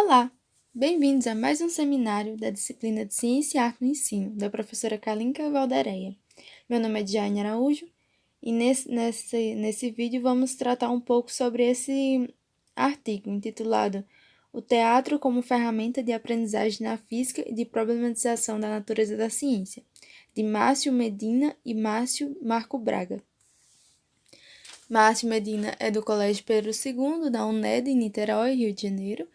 Olá! Bem-vindos a mais um seminário da disciplina de Ciência e Arte no Ensino, da professora Kalinka Valdereia. Meu nome é Diane Araújo e nesse vídeo vamos tratar um pouco sobre esse artigo intitulado O Teatro como Ferramenta de Aprendizagem na Física e de Problematização da Natureza da Ciência, de Márcio Medina e Márcio Marco Braga. Márcio Medina é do Colégio Pedro II, da UNED, em Niterói, Rio de Janeiro,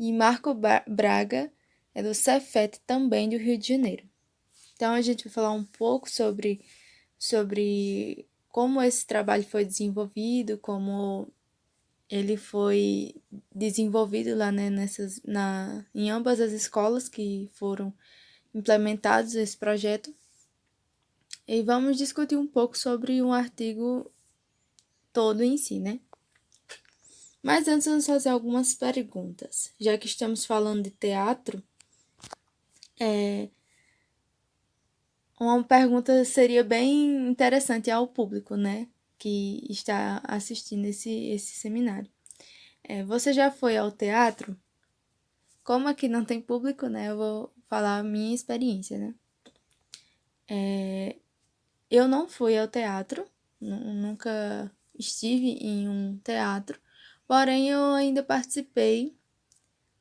e Marco Braga é do Cefet, também do Rio de Janeiro. Então, a gente vai falar um pouco sobre como esse trabalho foi desenvolvido, como ele foi desenvolvido lá, né, em ambas as escolas que foram implementados esse projeto. E vamos discutir um pouco sobre um artigo todo em si, né? Mas antes vamos fazer algumas perguntas. Já que estamos falando de teatro, uma pergunta seria bem interessante ao público, né? Que está assistindo esse seminário. Você já foi ao teatro? Como aqui não tem público, né? Eu vou falar a minha experiência, né? Eu não fui ao teatro, nunca estive em um teatro, porém eu ainda participei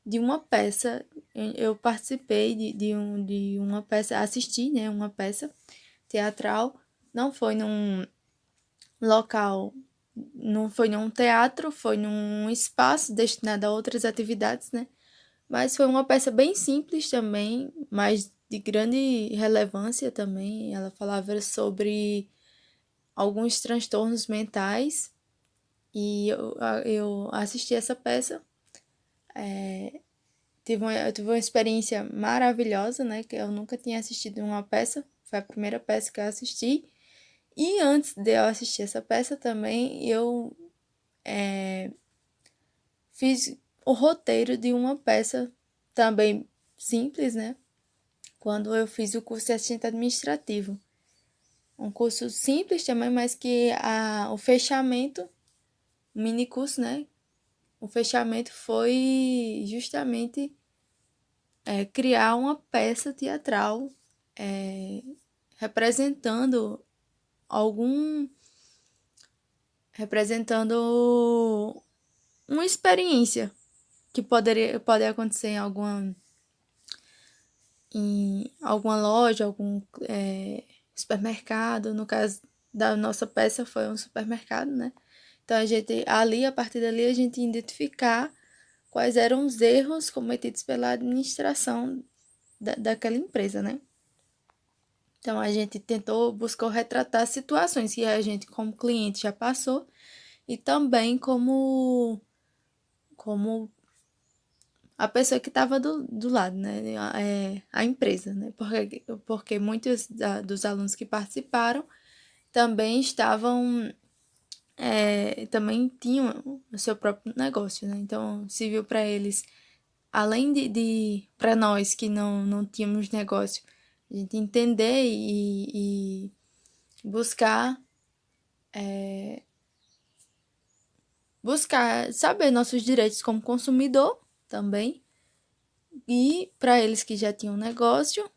de uma peça. Eu participei de uma peça, assisti, né, uma peça teatral. Não foi num local, não foi num teatro, foi num espaço destinado a outras atividades, né? Mas foi uma peça bem simples também, mas de grande relevância também. Ela falava sobre alguns transtornos mentais e eu assisti essa peça. Eu tive uma experiência maravilhosa, né? Que eu nunca tinha assistido uma peça. Foi a primeira peça que eu assisti. E antes de eu assistir essa peça também, eu fiz o roteiro de uma peça também simples, né? Quando eu fiz o curso de assistente administrativo. Um curso simples também, mas que o fechamento, o mini curso, né? O fechamento foi justamente criar uma peça teatral representando uma experiência que pode acontecer em alguma loja, algum supermercado. No caso da nossa peça foi um supermercado, né? Então a partir dali, a gente ia identificar quais eram os erros cometidos pela administração daquela empresa, né? Então, a gente buscou retratar situações que a gente, como cliente, já passou e também como a pessoa que estava do lado, né? A empresa, né? Porque muitos dos alunos que participaram também também tinham o seu próprio negócio, né? Então, se viu para eles, além para nós que não tínhamos negócio, a gente entender e buscar saber nossos direitos como consumidor também, e para eles que já tinham negócio,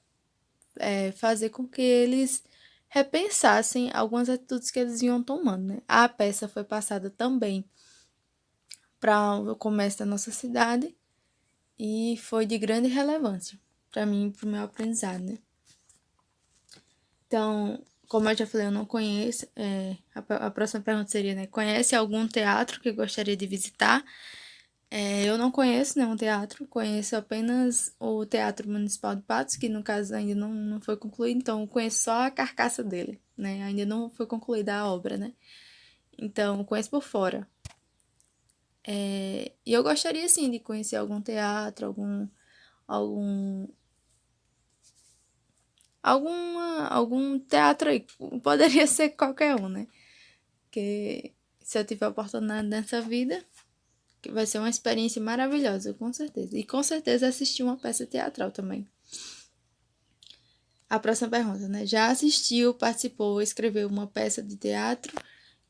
fazer com que eles repensassem algumas atitudes que eles iam tomando, né? A peça foi passada também para o comércio da nossa cidade e foi de grande relevância para mim e para o meu aprendizado, né? Então, como eu já falei, eu não conheço. A próxima pergunta seria, né? Conhece algum teatro que gostaria de visitar? Eu não conheço nenhum teatro, conheço apenas o Teatro Municipal de Patos, que no caso ainda não foi concluído, então eu conheço só a carcaça dele, né? Ainda não foi concluída a obra, né? Então, conheço por fora. E eu gostaria, sim, de conhecer algum teatro, algum algum teatro aí. Poderia ser qualquer um, né? Porque se eu tiver oportunidade nessa vida, que vai ser uma experiência maravilhosa, com certeza. E com certeza assistir uma peça teatral também. A próxima pergunta, né? Já assistiu, participou, escreveu uma peça de teatro?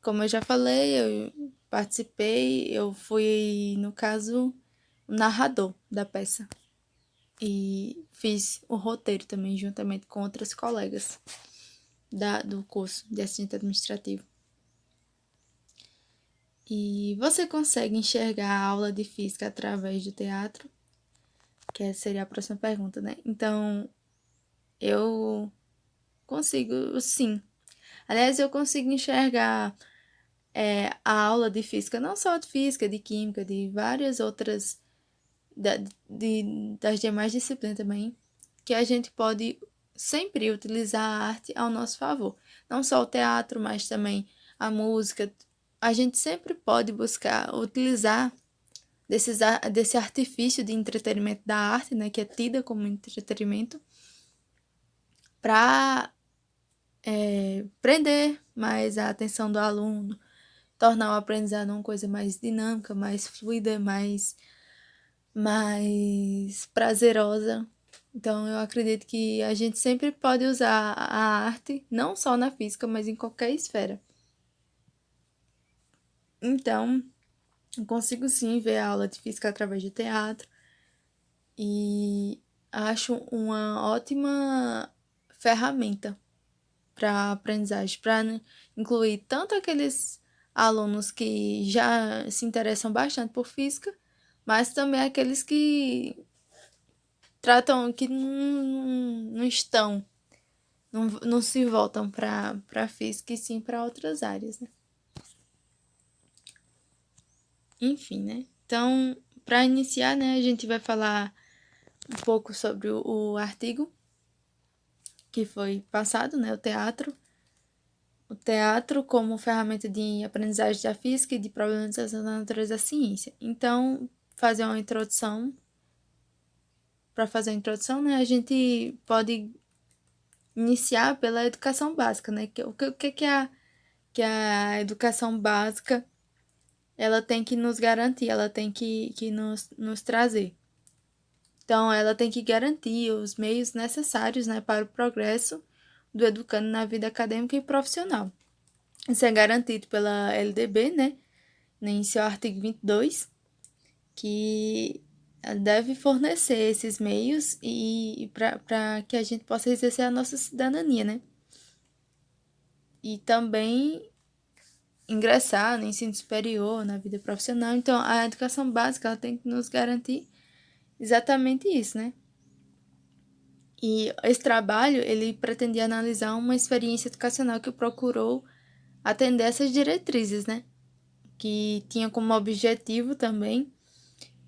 Como eu já falei, eu participei, eu fui, no caso, o narrador da peça. E fiz o roteiro também, juntamente com outras colegas do curso de assistente administrativo. E você consegue enxergar a aula de física através do teatro? Que seria a próxima pergunta, né? Então, eu consigo, sim. Aliás, eu consigo enxergar a aula de física, não só de física, de química, de várias outras, das demais disciplinas também, que a gente pode sempre utilizar a arte ao nosso favor. Não só o teatro, mas também a música. A gente sempre pode buscar utilizar desse artifício de entretenimento da arte, né, que é tida como entretenimento, para prender mais a atenção do aluno, tornar o aprendizado uma coisa mais dinâmica, mais fluida, mais prazerosa. Então, eu acredito que a gente sempre pode usar a arte, não só na física, mas em qualquer esfera. Então, eu consigo sim ver a aula de física através do teatro e acho uma ótima ferramenta para aprendizagem, para incluir tanto aqueles alunos que já se interessam bastante por física, mas também aqueles que tratam, que não estão, não se voltam para física e sim para outras áreas, né? Enfim, né? Então, para iniciar, né, a gente vai falar um pouco sobre o artigo que foi passado, né, o teatro. O teatro como ferramenta de aprendizagem da física e de problematização da natureza da ciência. Então, fazer uma introdução. Para fazer a introdução, né, a gente pode iniciar pela educação básica, né? O que é que a educação básica ela tem que nos garantir, ela tem que nos trazer. Então, ela tem que garantir os meios necessários, né, para o progresso do educando na vida acadêmica e profissional. Isso é garantido pela LDB, né, em seu artigo 22, que deve fornecer esses meios e para que a gente possa exercer a nossa cidadania, né? E também ingressar no ensino superior, na vida profissional. Então, a educação básica ela tem que nos garantir exatamente isso, né? E esse trabalho, ele pretendia analisar uma experiência educacional que procurou atender essas diretrizes, né? Que tinha como objetivo também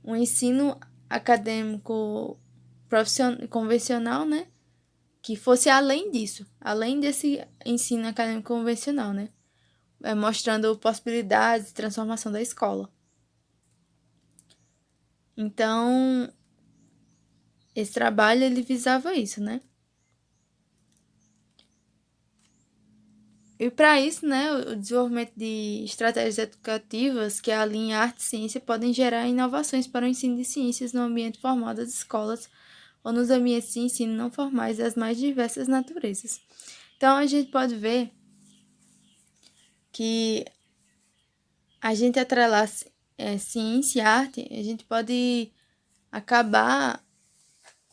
um ensino acadêmico profissional, convencional, né? Que fosse além disso, além desse ensino acadêmico convencional, né? Mostrando possibilidades de transformação da escola. Então, esse trabalho, ele visava isso, né? E para isso, né, o desenvolvimento de estratégias educativas que alinhem arte e ciência podem gerar inovações para o ensino de ciências no ambiente formal das escolas ou nos ambientes de ensino não formais das mais diversas naturezas. Então, a gente pode ver que a gente atrelar ciência e arte, a gente pode acabar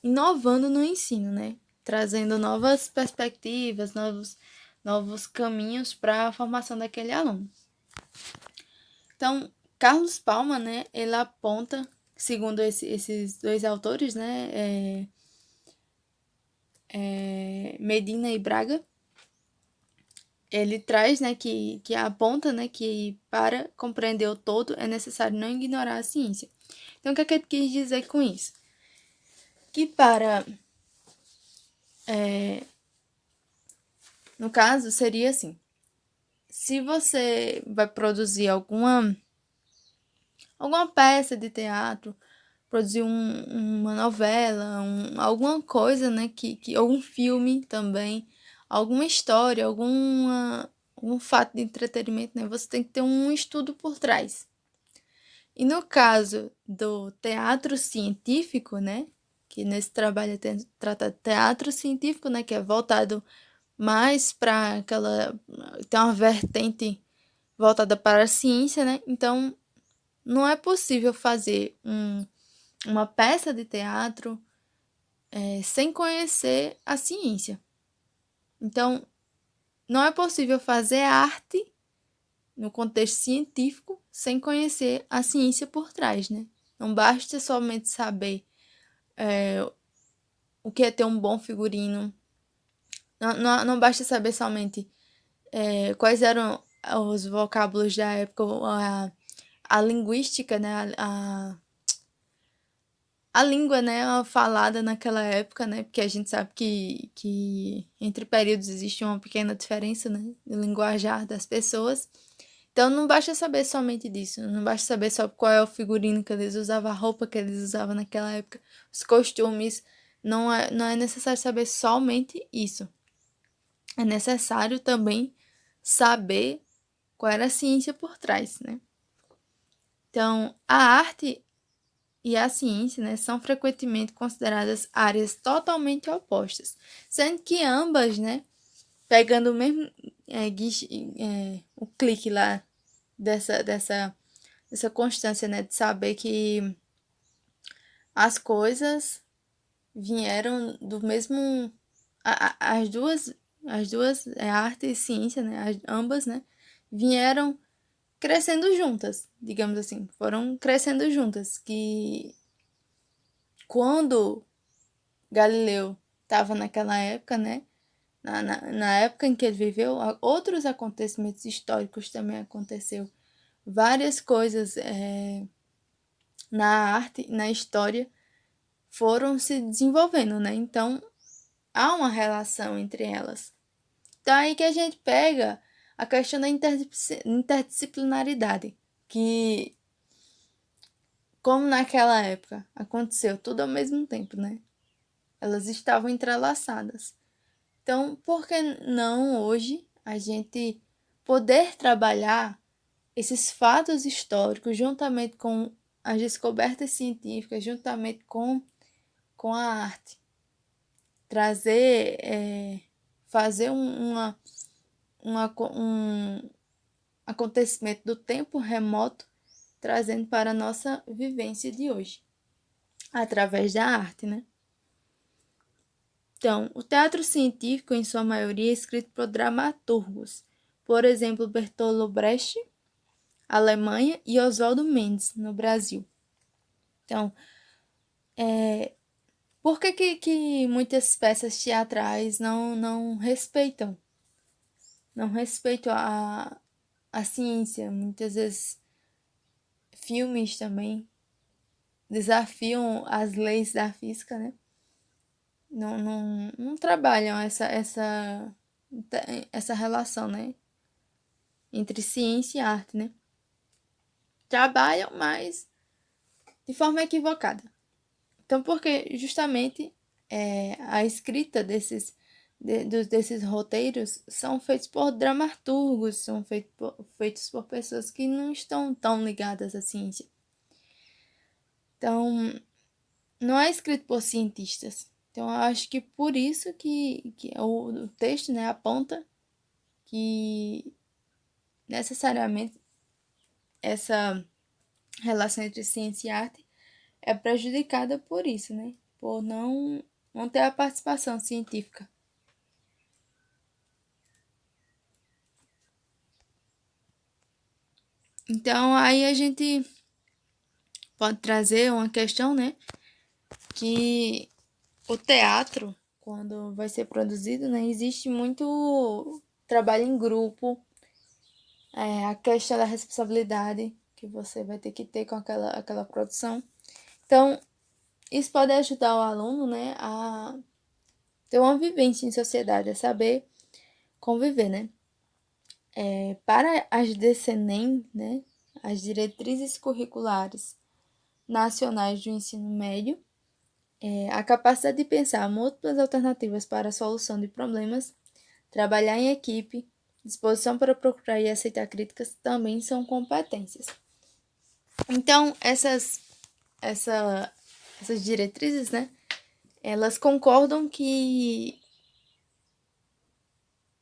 inovando no ensino, né? Trazendo novas perspectivas, novos caminhos para a formação daquele aluno. Então, Carlos Palma, né, ele aponta, segundo esses dois autores, né, Medina e Braga, ele traz, né, que aponta, né, que para compreender o todo é necessário não ignorar a ciência. Então, o que é que ele quis dizer com isso? Que para... no caso, seria assim, se você vai produzir alguma peça de teatro, produzir uma novela, alguma coisa, né, ou um filme também, alguma história, algum fato de entretenimento, né, você tem que ter um estudo por trás. E no caso do teatro científico, né, que nesse trabalho trata de teatro científico, né, que é voltado mais para tem uma vertente voltada para a ciência, né, então não é possível fazer uma peça de teatro sem conhecer a ciência. Então, não é possível fazer arte no contexto científico sem conhecer a ciência por trás, né? Não basta somente saber o que é ter um bom figurino, não basta saber somente quais eram os vocábulos da época, a linguística, né? A língua, né, falada naquela época, né, porque a gente sabe que entre períodos existe uma pequena diferença, né, no linguajar das pessoas. Então não basta saber somente disso, não basta saber só qual é o figurino que eles usavam, a roupa que eles usavam naquela época, os costumes. Não é necessário saber somente isso. É necessário também saber qual era a ciência por trás, né? Então, a arte e a ciência, né, são frequentemente consideradas áreas totalmente opostas, sendo que ambas, né, pegando o mesmo o clique lá dessa constância, né, de saber que as coisas vieram do mesmo as duas arte e ciência, né, ambas, né, vieram crescendo juntas, digamos assim, foram crescendo juntas, que quando Galileu estava naquela época, né? Na época em que ele viveu, outros acontecimentos históricos também aconteceu. Várias coisas na arte, na história, foram se desenvolvendo, né? Então, há uma relação entre elas. Então, aí que a gente pega a questão da interdisciplinaridade, que, como naquela época aconteceu tudo ao mesmo tempo, né? Elas estavam entrelaçadas. Então, por que não hoje a gente poder trabalhar esses fatos históricos juntamente com as descobertas científicas, juntamente com a arte? Trazer, fazer um acontecimento do tempo remoto, trazendo para a nossa vivência de hoje, através da arte, né? Então, o teatro científico, em sua maioria, é escrito por dramaturgos, por exemplo, Bertolt Brecht, Alemanha, e Oswaldo Mendes, no Brasil. Então, por que muitas peças teatrais não respeitam? Não respeitam a ciência. Muitas vezes, filmes também desafiam as leis da física, né? Não trabalham essa relação, né? Entre ciência e arte, né? Trabalham, mas de forma equivocada. Então, porque justamente a escrita desses roteiros são feitos por dramaturgos, são feitos por pessoas que não estão tão ligadas à ciência. Então, não é escrito por cientistas. Então, eu acho que por isso que o texto, né, aponta que necessariamente essa relação entre ciência e arte é prejudicada por isso, né? Por não ter a participação científica. Então, aí a gente pode trazer uma questão, né? Que o teatro, quando vai ser produzido, né? Existe muito trabalho em grupo, a questão da responsabilidade que você vai ter que ter com aquela produção. Então, isso pode ajudar o aluno, né? A ter uma vivência em sociedade, a saber conviver, né? Para as DCNEM, né? As diretrizes curriculares nacionais do ensino médio, a capacidade de pensar múltiplas alternativas para a solução de problemas, trabalhar em equipe, disposição para procurar e aceitar críticas também são competências. Então, essas diretrizes, né, elas concordam que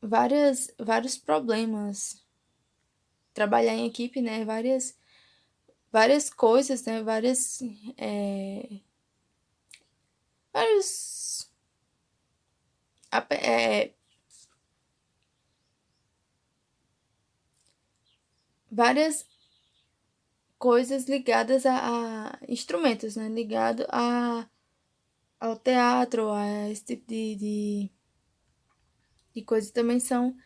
vários problemas, trabalhar em equipe, né, várias coisas, né? Vários, é, várias coisas ligadas a instrumentos, né? Ligado ao teatro, a esse tipo de coisas também são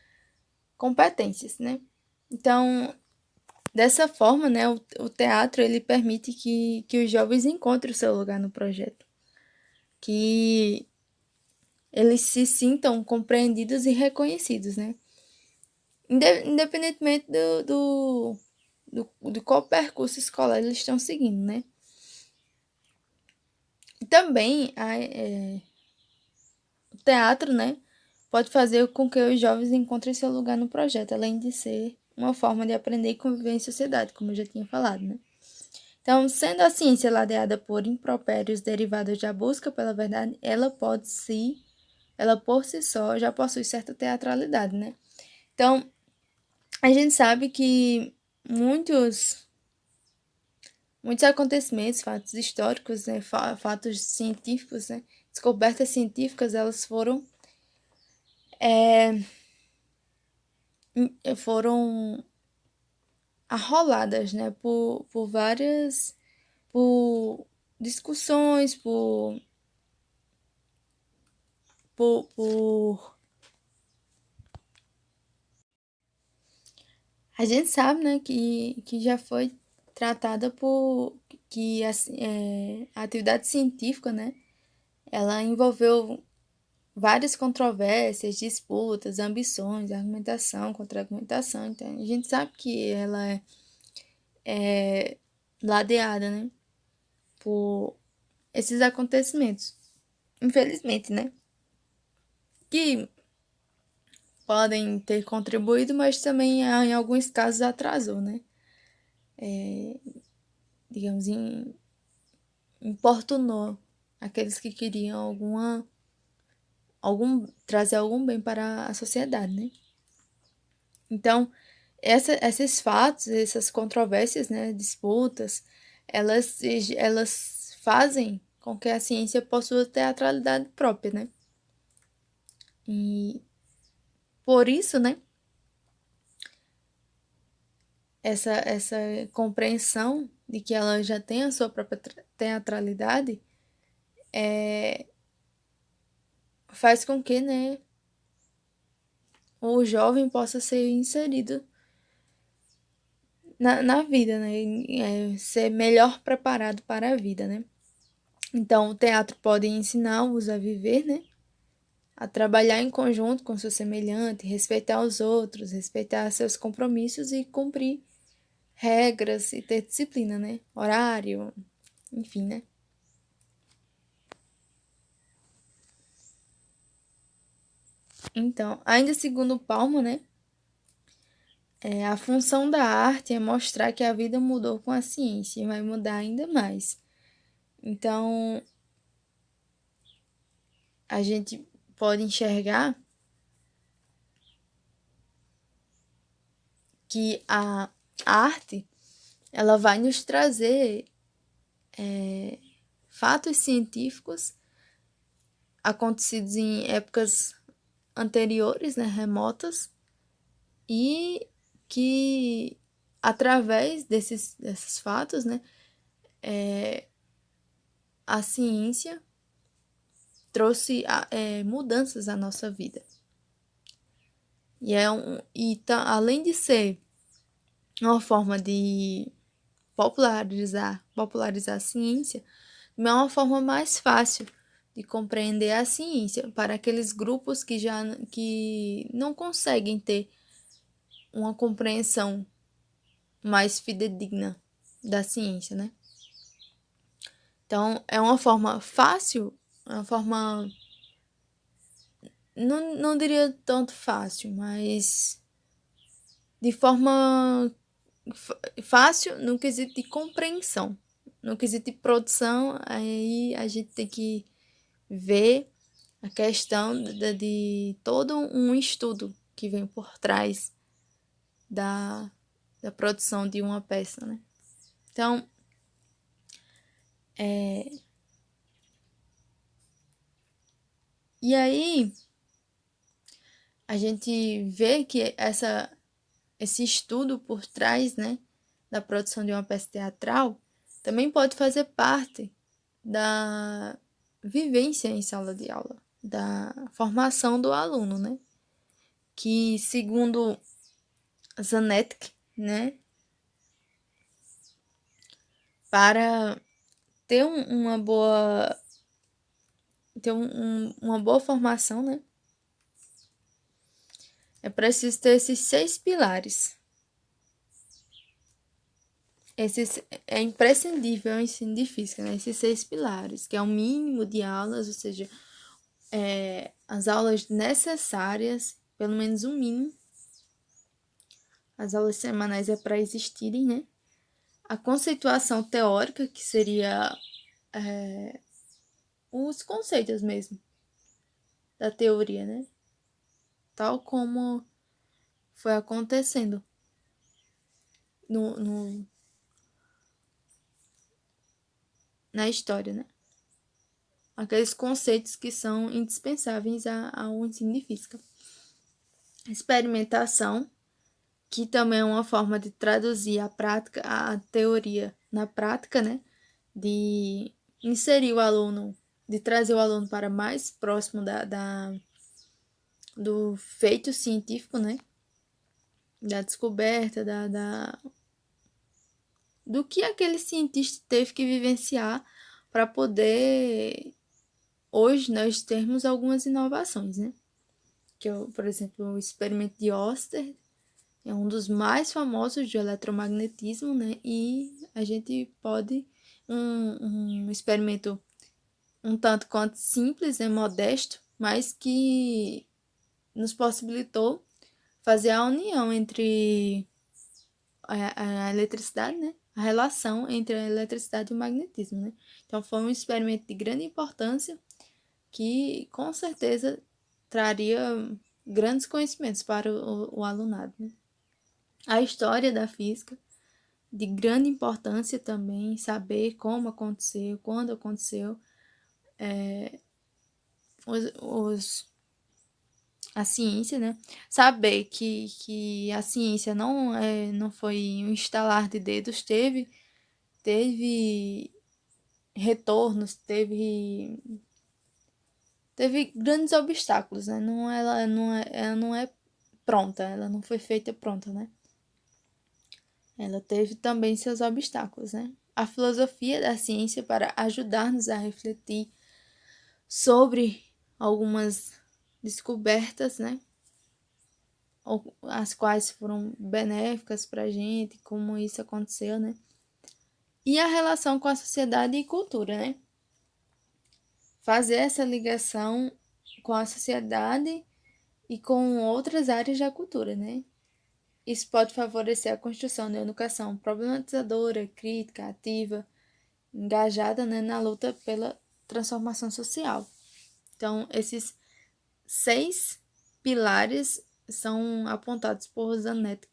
competências, né? Então, dessa forma, né, o teatro ele permite que os jovens encontrem o seu lugar no projeto, que eles se sintam compreendidos e reconhecidos, né? Independentemente do qual percurso escolar eles estão seguindo, né? E também o teatro, né, pode fazer com que os jovens encontrem seu lugar no projeto, além de ser uma forma de aprender e conviver em sociedade, como eu já tinha falado, né? Então, sendo a ciência ladeada por impropérios derivados da busca pela verdade, ela por si só já possui certa teatralidade, né? Então, a gente sabe que muitos acontecimentos, fatos históricos, né, fatos científicos, né, descobertas científicas, elas foram arroladas, né, por discussões, por a gente sabe, né, que já foi tratada por que a atividade científica, né, ela envolveu várias controvérsias, disputas, ambições, argumentação, contra-argumentação. Então, a gente sabe que ela é ladeada, né, por esses acontecimentos. Infelizmente, né, que podem ter contribuído, mas também em alguns casos atrasou, né, digamos, importunou aqueles que queriam trazer algum bem para a sociedade, né? Então, esses fatos, essas controvérsias, né, disputas, elas fazem com que a ciência possua teatralidade própria, né? E por isso, né, essa compreensão de que ela já tem a sua própria teatralidade faz com que, né, o jovem possa ser inserido na vida, né? Ser melhor preparado para a vida, né? Então, o teatro pode ensinar-os a viver, né? A trabalhar em conjunto com seu semelhante, respeitar os outros, respeitar seus compromissos e cumprir regras e ter disciplina, né? Horário, enfim, né? Então, ainda segundo Palma, né? A função da arte é mostrar que a vida mudou com a ciência e vai mudar ainda mais. Então, a gente pode enxergar que a arte ela vai nos trazer fatos científicos acontecidos em épocas anteriores, né, remotas, e que através desses fatos, né, a ciência trouxe mudanças à nossa vida. Além de ser uma forma de popularizar a ciência, é uma forma mais fácil de compreender a ciência para aqueles grupos que não conseguem ter uma compreensão mais fidedigna da ciência, né? Então, é uma forma fácil, é uma forma, não diria tanto fácil, mas de forma fácil no quesito de compreensão. No quesito de produção, aí a gente tem que ver a questão de todo um estudo que vem por trás da produção de uma peça, né? Então, e aí a gente vê que esse estudo por trás, né, da produção de uma peça teatral também pode fazer parte da vivência em sala de aula, da formação do aluno, né? Que segundo Zanetti, né, para ter uma boa formação, né, é preciso ter esses 6 pilares. Esses é imprescindível o ensino de física, né? Esses 6 pilares, que é o mínimo de aulas, ou seja, as aulas necessárias, pelo menos o mínimo. As aulas semanais é para existirem, né? A conceituação teórica, que seria os conceitos mesmo da teoria, né? Tal como foi acontecendo na história, né? Aqueles conceitos que são indispensáveis ao ensino de física. Experimentação, que também é uma forma de traduzir a teoria na prática, né? De inserir o aluno, de trazer o aluno para mais próximo do feito científico, né? Da descoberta, do que aquele cientista teve que vivenciar para poder, hoje, nós termos algumas inovações, né? Que, por exemplo, o experimento de Oster é um dos mais famosos de eletromagnetismo, né? E a gente pode, um experimento um tanto quanto simples, né? Modesto, mas que nos possibilitou fazer a união entre a eletricidade, né? A relação entre a eletricidade e o magnetismo, né? Então foi um experimento de grande importância que com certeza traria grandes conhecimentos para o alunado, né? A história da física, de grande importância também, saber como aconteceu, quando aconteceu, a ciência, né? Saber que a ciência não foi um estalar de dedos, teve retornos, teve grandes obstáculos, né? Ela não é pronta, ela não foi feita pronta, né? Ela teve também seus obstáculos, né? A filosofia da ciência para ajudar-nos a refletir sobre algumas descobertas, né? As quais foram benéficas para a gente, como isso aconteceu, né? E a relação com a sociedade e cultura, né? Fazer essa ligação com a sociedade e com outras áreas da cultura, né? Isso pode favorecer a construção de uma educação problematizadora, crítica, ativa, engajada, né, na luta pela transformação social. Então, esses 6 pilares são apontados por Zanetti,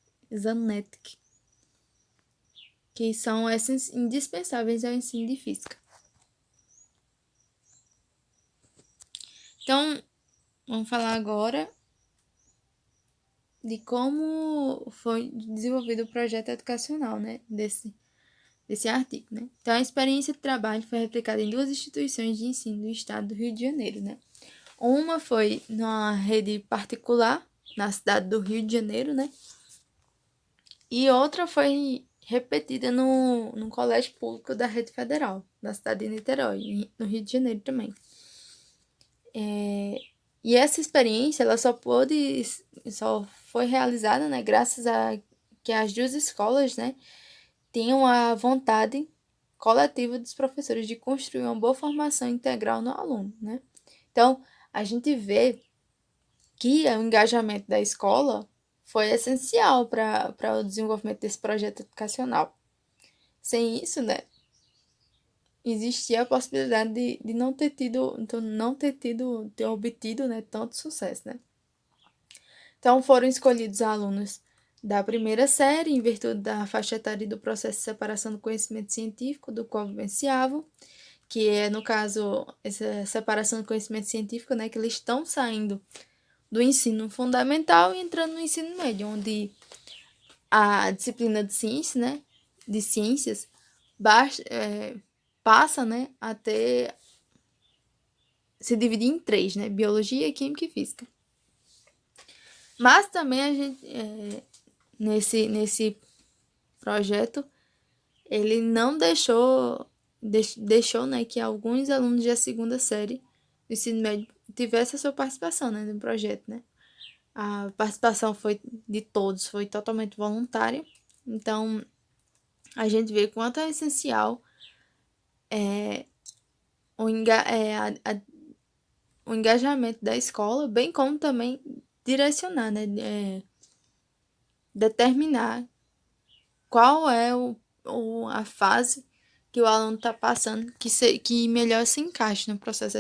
que são esses indispensáveis ao ensino de física. Então, vamos falar agora de como foi desenvolvido o projeto educacional, né, desse artigo, né? Então, a experiência de trabalho foi replicada em 2 instituições de ensino do estado do Rio de Janeiro, né? Uma foi numa rede particular, na cidade do Rio de Janeiro, né? E outra foi repetida no colégio público da rede federal, da cidade de Niterói, no Rio de Janeiro também. E essa experiência, ela só foi realizada, né, graças a que as 2 escolas, né, tinham a vontade coletiva dos professores de construir uma boa formação integral no aluno, né? Então, a gente vê que o engajamento da escola foi essencial para o desenvolvimento desse projeto educacional. Sem isso, né, existia a possibilidade de não ter tido, então ter obtido, né, tanto sucesso, né? Então foram escolhidos alunos da primeira série, em virtude da faixa etária e do processo de separação do conhecimento científico do qual vivenciavam, que é, no caso, essa separação do conhecimento científico, né, que eles estão saindo do ensino fundamental e entrando no ensino médio, onde a disciplina de ciência, né, de ciências, passa, né, a ter, se dividir em três, né, biologia, química e física. Mas também a gente, nesse projeto, ele não deixou, né, que alguns alunos da segunda série do ensino médio tivessem a sua participação, né, no projeto, né. A participação foi de todos, foi totalmente voluntária. Então, a gente vê quanto é essencial o, enga o engajamento da escola, bem como também direcionar, né, determinar qual é a fase que o aluno está passando que melhor se encaixe no processo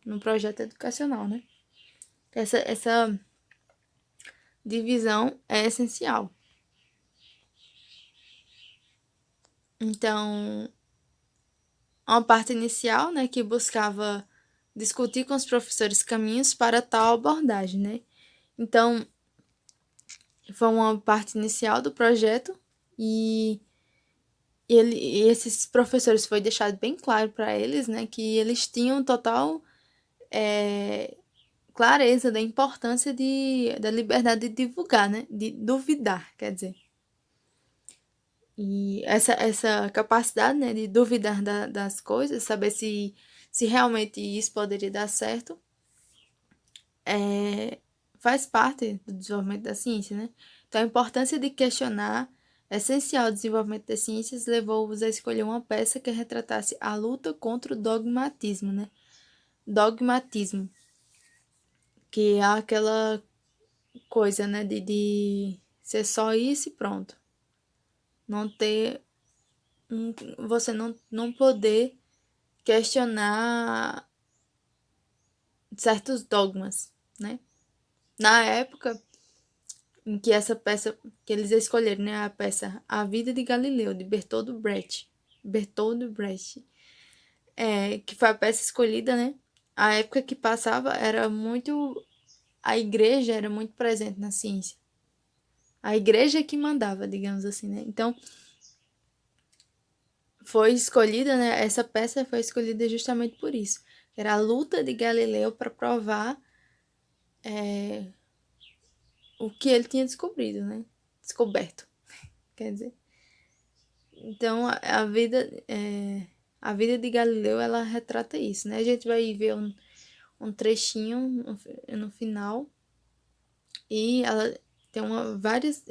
no projeto educacional, né? Essa divisão é essencial. Então, uma parte inicial, né, que buscava discutir com os professores caminhos para tal abordagem, né? Então, foi uma parte inicial do projeto e esses professores foi deixado bem claro para eles, né, que eles tinham total clareza da importância da liberdade de divulgar, né, de duvidar, quer dizer. E essa capacidade, né, de duvidar das coisas, saber se realmente isso poderia dar certo, faz parte do desenvolvimento da ciência, né? Então, a importância de questionar essencial ao desenvolvimento das ciências levou-os a escolher uma peça que retratasse a luta contra o dogmatismo, né? Dogmatismo, que é aquela coisa, né, de ser só isso e pronto. Não ter você não poder questionar certos dogmas, né? Na época em que essa peça que eles escolheram, né, a peça A Vida de Galileu, de Bertold Brecht, que foi a peça escolhida, né? A época que passava a igreja era muito presente na ciência. A igreja que mandava, digamos assim, né? Então, foi escolhida, né? Essa peça foi escolhida justamente por isso. Era a luta de Galileu para provar o que ele tinha descobrido, né? Descoberto, quer dizer. Então, a vida de Galileu, ela retrata isso, né? A gente vai ver um trechinho no final e ela tem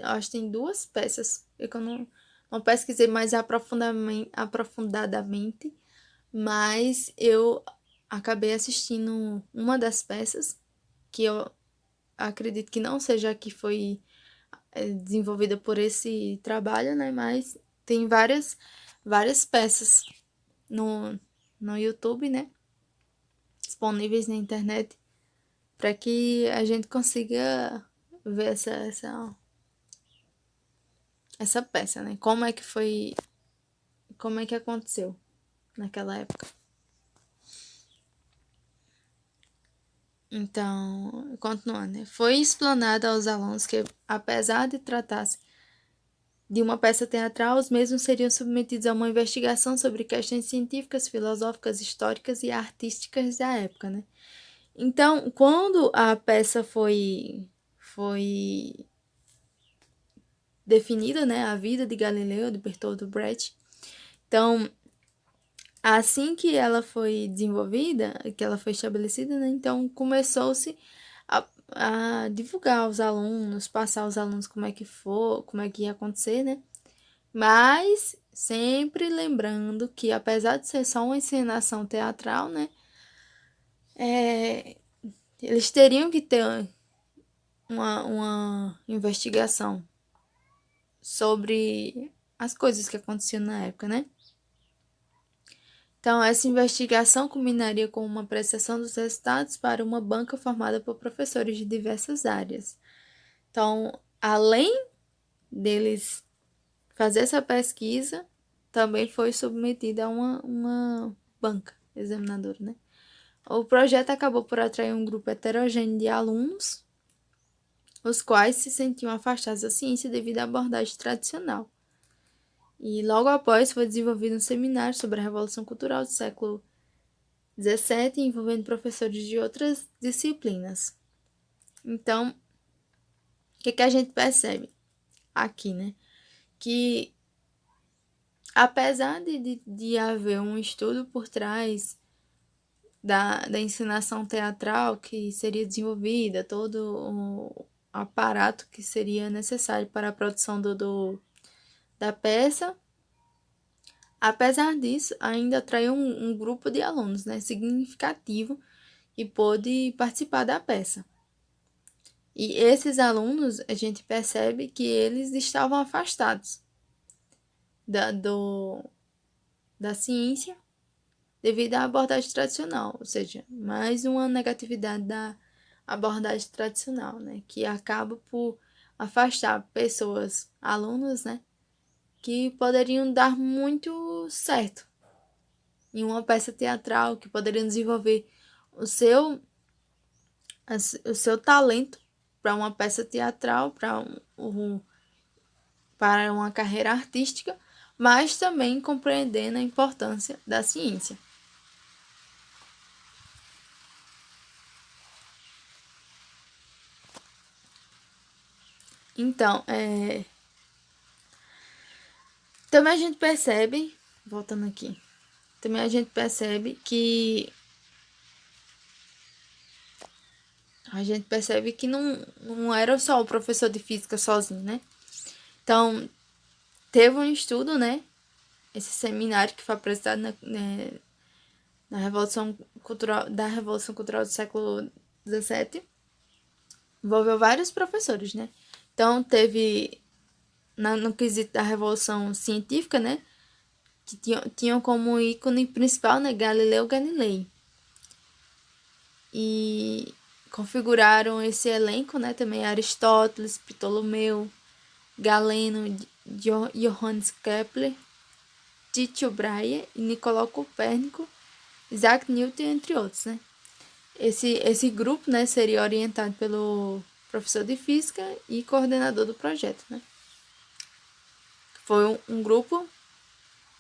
acho que tem duas peças, eu não pesquisei mais aprofundadamente, mas eu acabei assistindo uma das peças, que eu acredito que não seja a que foi desenvolvida por esse trabalho, né? Mas tem várias peças no YouTube, né? Disponíveis na internet para que a gente consiga ver essa peça, né? Como é que aconteceu naquela época. Então, continuando, né? Foi explanado aos alunos que, apesar de tratar-se de uma peça teatral, os mesmos seriam submetidos a uma investigação sobre questões científicas, filosóficas, históricas e artísticas da época, né? Então, quando a peça foi definida, né, a vida de Galileu, de Bertold Brecht, então, assim que ela foi desenvolvida, que ela foi estabelecida, né, então começou-se a divulgar aos alunos, passar aos alunos como é que ia acontecer, né? Mas sempre lembrando que, apesar de ser só uma encenação teatral, né, eles teriam que ter uma investigação sobre as coisas que aconteciam na época, né? Então, essa investigação culminaria com uma apreciação dos resultados para uma banca formada por professores de diversas áreas. Então, além deles fazer essa pesquisa, também foi submetida a uma banca examinadora, né? O projeto acabou por atrair um grupo heterogêneo de alunos, os quais se sentiam afastados da ciência devido à abordagem tradicional. E logo após foi desenvolvido um seminário sobre a Revolução Cultural do século XVII, envolvendo professores de outras disciplinas. Então, o que a gente percebe aqui, né? Que apesar de haver um estudo por trás da ensinação teatral que seria desenvolvida, todo o aparato que seria necessário para a produção da peça, apesar disso, ainda atraiu um grupo de alunos, né, significativo que pôde participar da peça. E esses alunos, a gente percebe que eles estavam afastados da ciência devido à abordagem tradicional, ou seja, mais uma negatividade da abordagem tradicional, né, que acaba por afastar pessoas, alunos, né, que poderiam dar muito certo em uma peça teatral, que poderiam desenvolver o seu, o seu talento para uma peça teatral, para uma carreira artística, mas também compreendendo a importância da ciência. Então, também a gente percebe, voltando aqui, também a gente percebe que não era só o professor de física sozinho, né? Então, teve um estudo, né? Esse seminário que foi apresentado na Revolução Cultural, do século XVII, envolveu vários professores, né? Então, teve, no quesito da Revolução Científica, né? Que tinham como ícone principal, né? Galileu Galilei. E configuraram esse elenco, né? Também Aristóteles, Ptolomeu, Galeno, Johannes Kepler, Tycho Brahe e Nicolau Copérnico, Isaac Newton, entre outros, né? Esse grupo, né, seria orientado pelo professor de física e coordenador do projeto, né? Foi um grupo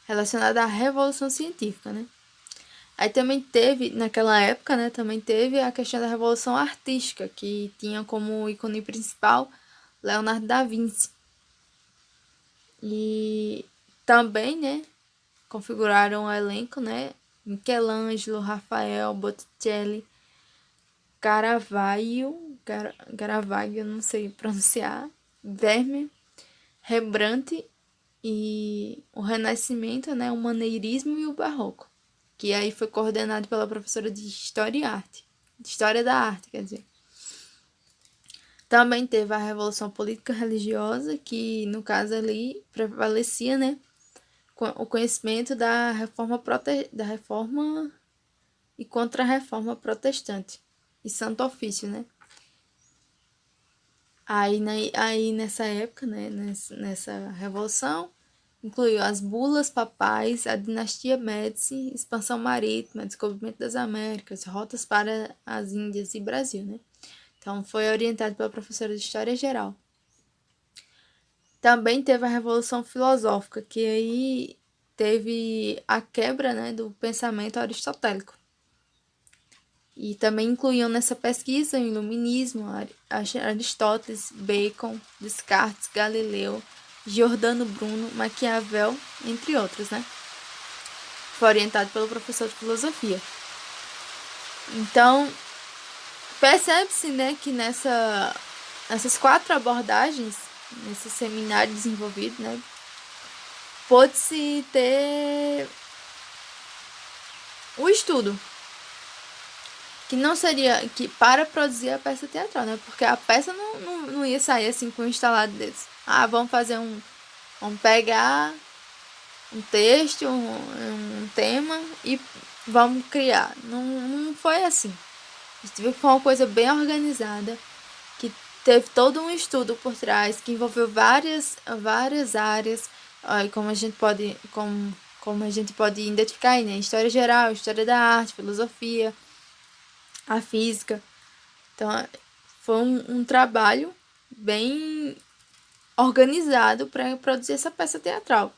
relacionado à Revolução Científica, né? Aí também teve, naquela época, né, também teve a questão da Revolução Artística, que tinha como ícone principal Leonardo da Vinci. E também, né, configuraram o elenco, né, Michelangelo, Rafael, Botticelli, Caravaggio, não sei pronunciar, Vermeer, Rembrandt e o Renascimento, né, o Maneirismo e o Barroco, que aí foi coordenado pela professora de História e Arte, de História da Arte, quer dizer. Também teve a Revolução Política Religiosa, que no caso ali prevalecia, né, o conhecimento da reforma e contra-reforma protestante e Santo Ofício, né? Aí nessa época, né, nessa revolução, incluiu as bulas papais, a dinastia Médici, expansão marítima, descobrimento das Américas, rotas para as Índias e Brasil, né? Então, foi orientado pela professora de História Geral. Também teve a Revolução Filosófica, que aí teve a quebra, né, do pensamento aristotélico. E também incluíam nessa pesquisa o Iluminismo, Aristóteles, Bacon, Descartes, Galileu, Giordano Bruno, Maquiavel, entre outros, né? Foi orientado pelo professor de filosofia. Então, percebe-se, né, que nessas 4 abordagens, nesse seminário desenvolvido, né, pôde-se ter o estudo, que não seria que para produzir a peça teatral, né? Porque a peça não ia sair assim com um instalado desse. Ah, vamos fazer vamos pegar um texto, um tema e vamos criar. Não foi assim. A gente viu que foi uma coisa bem organizada, que teve todo um estudo por trás que envolveu várias áreas, como a gente pode identificar aí, né? História geral, história da arte, filosofia, a física. Então, foi um trabalho bem organizado para produzir essa peça teatral.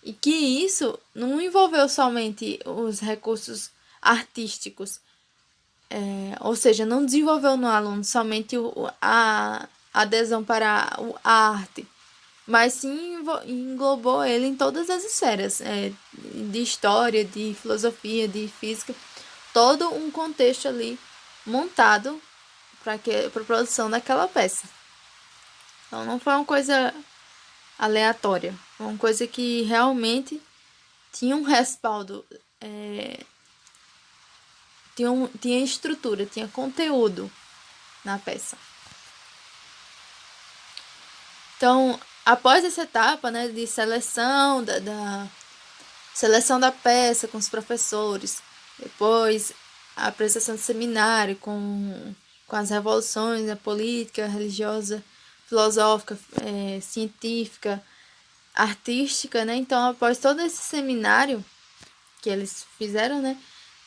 E que isso não envolveu somente os recursos artísticos, ou seja, não desenvolveu no aluno somente a adesão para a arte, mas sim englobou ele em todas as esferas, de história, de filosofia, de física, todo um contexto ali montado para a produção daquela peça. Então não foi uma coisa aleatória, foi uma coisa que realmente tinha um respaldo, tinha estrutura, tinha conteúdo na peça. Então, após essa etapa, né, de seleção da seleção da peça com os professores, depois a apresentação do seminário com as revoluções, a política, a religiosa, filosófica, científica, artística, né? Então, após todo esse seminário que eles fizeram, né,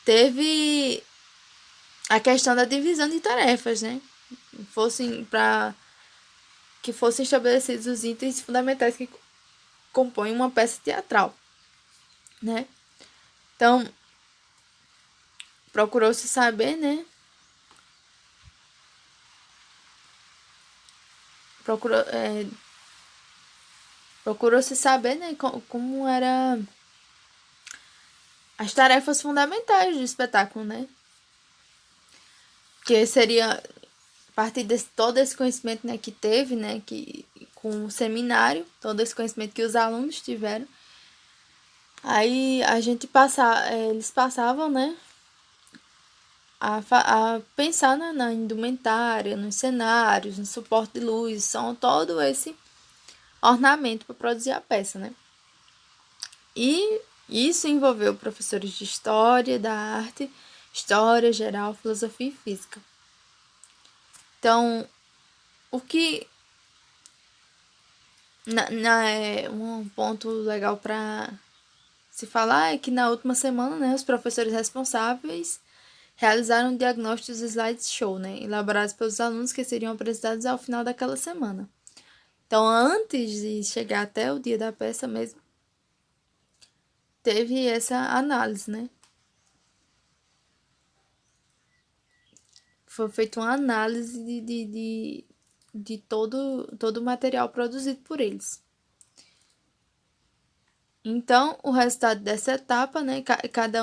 teve a questão da divisão de tarefas, né? Que fossem estabelecidos os itens fundamentais que compõem uma peça teatral, né? Então, procurou-se saber, né? Procurou-se saber, né, como era as tarefas fundamentais do espetáculo, né? Que seria a partir de todo esse conhecimento, né, que teve, né, que com o seminário, todo esse conhecimento que os alunos tiveram. Aí eles passavam, né, a pensar na indumentária, nos cenários, no suporte de luz, são todo esse ornamento para produzir a peça, né? E isso envolveu professores de história da arte, história geral, filosofia e física. Então, o que um ponto legal para se falar é que na última semana, né, os professores responsáveis realizaram diagnósticos slideshow, né, elaborados pelos alunos que seriam apresentados ao final daquela semana. Então, antes de chegar até o dia da peça mesmo, teve essa análise, né? Foi feita uma análise de todo o material produzido por eles. Então, o resultado dessa etapa, né? Cada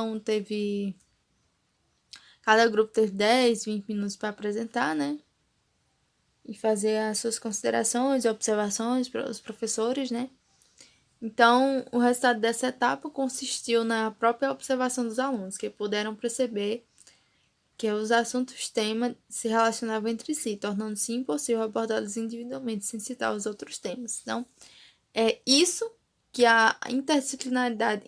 grupo teve 10, 20 minutos para apresentar, né? E fazer as suas considerações e observações para os professores, né? Então, o resultado dessa etapa consistiu na própria observação dos alunos, que puderam perceber que os assuntos tema se relacionavam entre si, tornando-se impossível abordá-los individualmente sem citar os outros temas. Então, é isso que a interdisciplinaridade,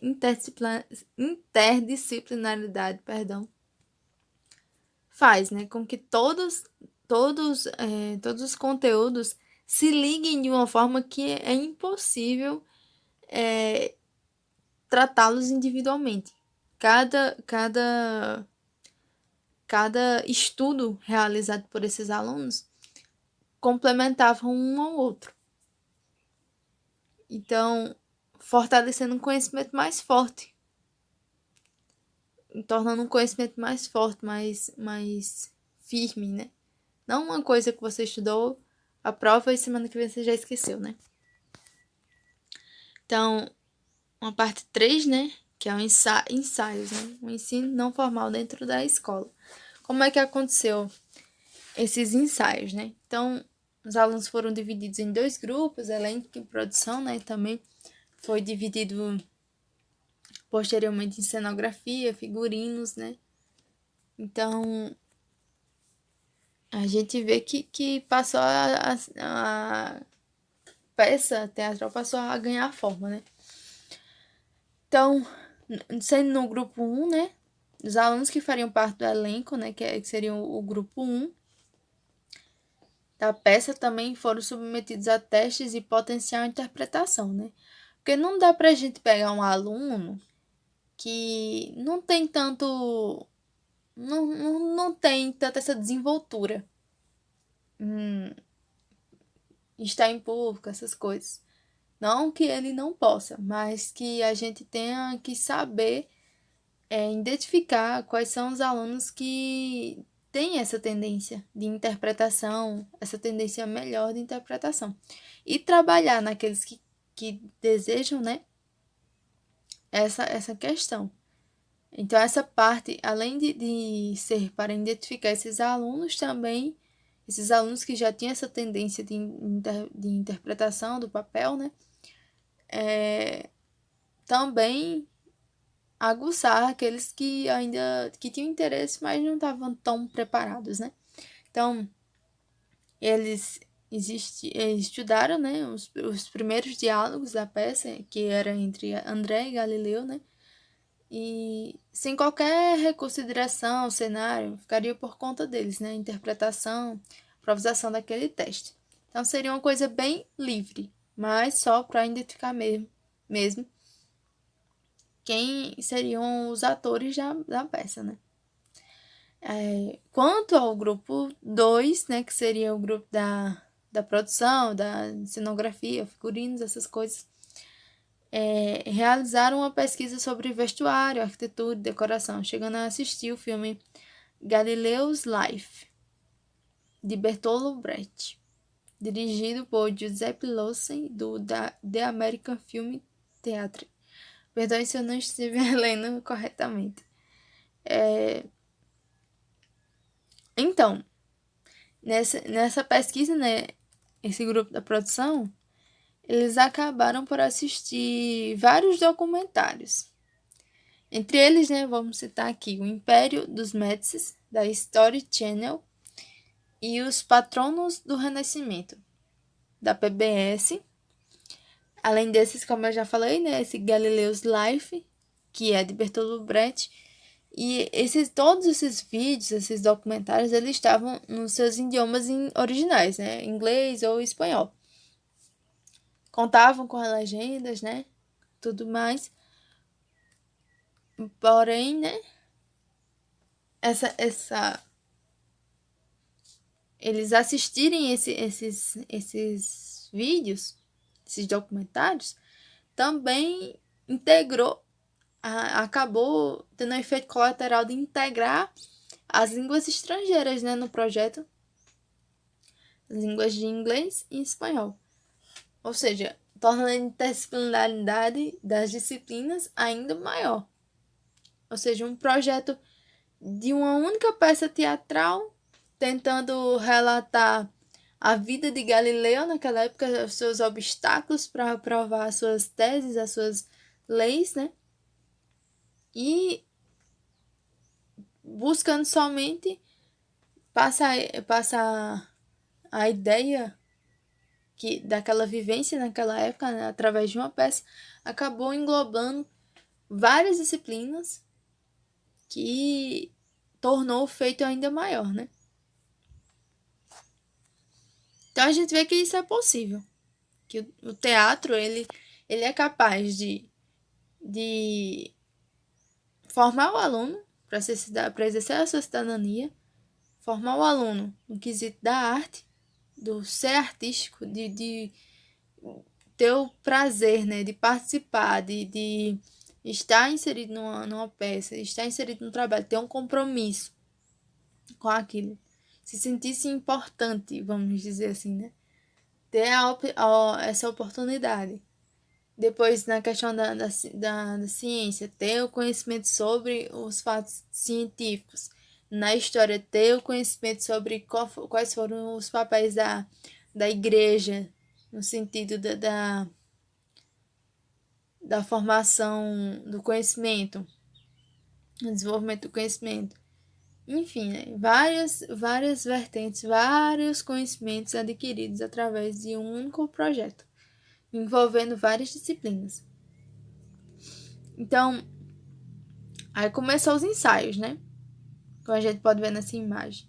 faz, né, com que todos os conteúdos se liguem de uma forma que é impossível tratá-los individualmente. Cada estudo realizado por esses alunos complementava um ao outro. Então, fortalecendo um conhecimento mais forte, tornando um conhecimento mais forte, mais firme, né? Não uma coisa que você estudou a prova e semana que vem você já esqueceu, né? Então, uma parte 3, né? Que é o ensaios, né? O ensino não formal dentro da escola. Como é que aconteceu esses ensaios, né? Então, os alunos foram divididos em 2 grupos, elenco e produção, né? Também foi dividido posteriormente em cenografia, figurinos, né? Então, a gente vê que passou a peça teatral passou a ganhar forma, né? Então, sendo no grupo 1, né? Os alunos que fariam parte do elenco, né? Que seria o grupo 1, da peça também foram submetidos a testes de potencial interpretação, né? Porque não dá pra gente pegar um aluno que não tem tanto. Não tem tanta essa desenvoltura. Estar em público, essas coisas. Não que ele não possa, mas que a gente tenha que saber identificar quais são os alunos que têm essa tendência de interpretação, essa tendência melhor de interpretação. E trabalhar naqueles que desejam, né, essa questão. Então, essa parte, além de ser para identificar esses alunos, também, esses alunos que já tinham essa tendência de interpretação do papel, né, também aguçar aqueles que ainda que tinham interesse, mas não estavam tão preparados, né? Então, eles estudaram, né, os primeiros diálogos da peça, que era entre André e Galileu, né? E sem qualquer recurso de direção, cenário, ficaria por conta deles, né? Interpretação, improvisação daquele texto. Então, seria uma coisa bem livre, mas só para identificar mesmo quem seriam os atores da peça, né? Quanto ao grupo 2, né, que seria o grupo da produção, da cenografia, figurinos, essas coisas, realizaram uma pesquisa sobre vestuário, arquitetura e decoração, chegando a assistir o filme Galileo's Life, de Bertolt Brecht, dirigido por Giuseppe Losey, do The American Film Theatre. Perdoe se eu não estiver lendo corretamente. Então, nessa pesquisa, né, esse grupo da produção, eles acabaram por assistir vários documentários. Entre eles, né, vamos citar aqui o Império dos Médicis, da History Channel, e os Patronos do Renascimento, da PBS. Além desses, como eu já falei, né, esse Galileo's Life, que é de Bertolt Brecht. E todos esses vídeos, esses documentários, eles estavam nos seus idiomas originais, né? Inglês ou espanhol. Contavam com as legendas, né? Tudo mais. Porém, né? Eles assistirem esses vídeos, esses documentários, também acabou tendo um efeito colateral de integrar as línguas estrangeiras, né, no projeto, as línguas de inglês e espanhol. Ou seja, tornando a interdisciplinaridade das disciplinas ainda maior. Ou seja, um projeto de uma única peça teatral tentando relatar a vida de Galileu naquela época, os seus obstáculos para provar as suas teses, as suas leis, né? E buscando somente passar a ideia daquela vivência naquela época, né, através de uma peça, acabou englobando várias disciplinas que tornou o feito ainda maior, né? Então a gente vê que isso é possível, que o teatro ele é capaz de formar o aluno para exercer a sua cidadania, formar o aluno no quesito da arte, do ser artístico, de ter o prazer, né, de participar, de estar inserido numa peça, estar inserido no trabalho, ter um compromisso com aquilo, se sentir-se importante, vamos dizer assim, né? Ter essa oportunidade. Depois, na questão da ciência, ter o conhecimento sobre os fatos científicos. Na história, ter o conhecimento sobre quais foram os papéis da igreja, no sentido da formação do conhecimento, do desenvolvimento do conhecimento. Enfim, né? Várias vertentes, vários conhecimentos adquiridos através de um único projeto, envolvendo várias disciplinas. Então, aí começou os ensaios, né? Como a gente pode ver nessa imagem.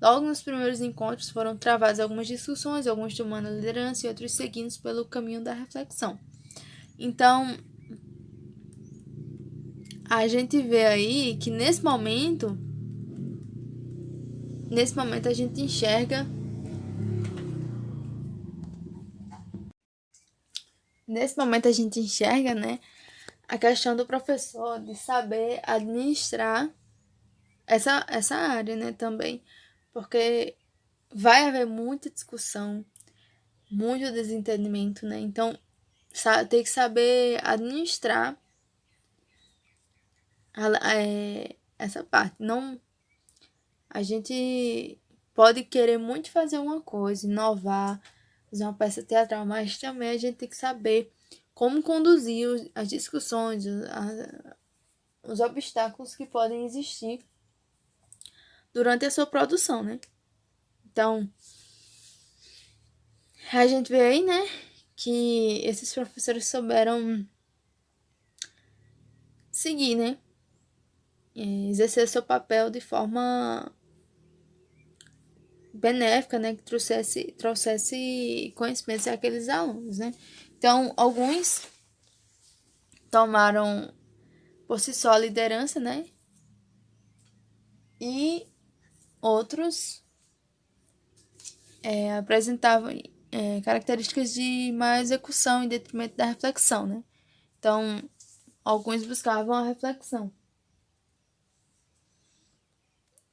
Logo nos primeiros encontros foram travadas algumas discussões, alguns tomando a liderança e outros seguindo pelo caminho da reflexão. Então, a gente vê aí que nesse momento a gente enxerga né, a questão do professor de saber administrar essa área, né, também, porque vai haver muita discussão, muito desentendimento, né, então tem que saber administrar essa parte. Não, a gente pode querer muito fazer uma coisa, inovar, fazer uma peça teatral, mas também a gente tem que saber como conduzir as discussões, os obstáculos que podem existir durante a sua produção, né? Então, a gente vê aí, né, que esses professores souberam seguir, né, exercer seu papel de forma benéfica, né, que trouxesse conhecimentos àqueles alunos, né. Então, alguns tomaram por si só a liderança, né, e outros apresentavam características de maior execução em detrimento da reflexão, né. Então, alguns buscavam a reflexão.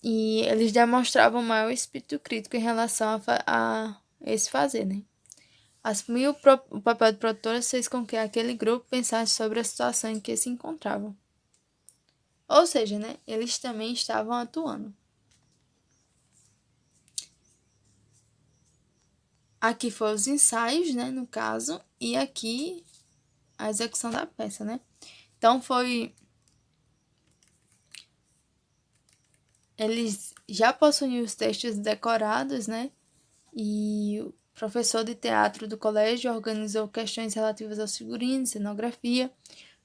E eles demonstravam maior espírito crítico em relação a esse fazer, né. Assumir o papel de produtora fez com que aquele grupo pensasse sobre a situação em que se encontravam. Ou seja, né, eles também estavam atuando. Aqui foram os ensaios, né, no caso, e aqui a execução da peça, né. Então eles já possuíam os textos decorados, né, e o professor de teatro do colégio organizou questões relativas aos figurinos, cenografia,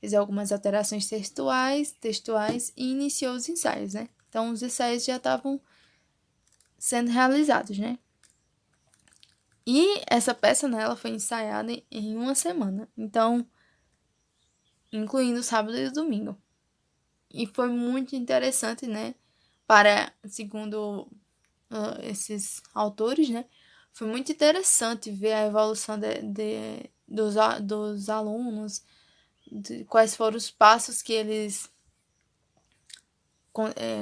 fez algumas alterações textuais e iniciou os ensaios, né. Então, os ensaios já estavam sendo realizados, né. E essa peça, né, ela foi ensaiada em uma semana, então, incluindo sábado e domingo. E foi muito interessante, né, segundo esses autores, né, foi muito interessante ver a evolução dos alunos, quais foram os passos que eles,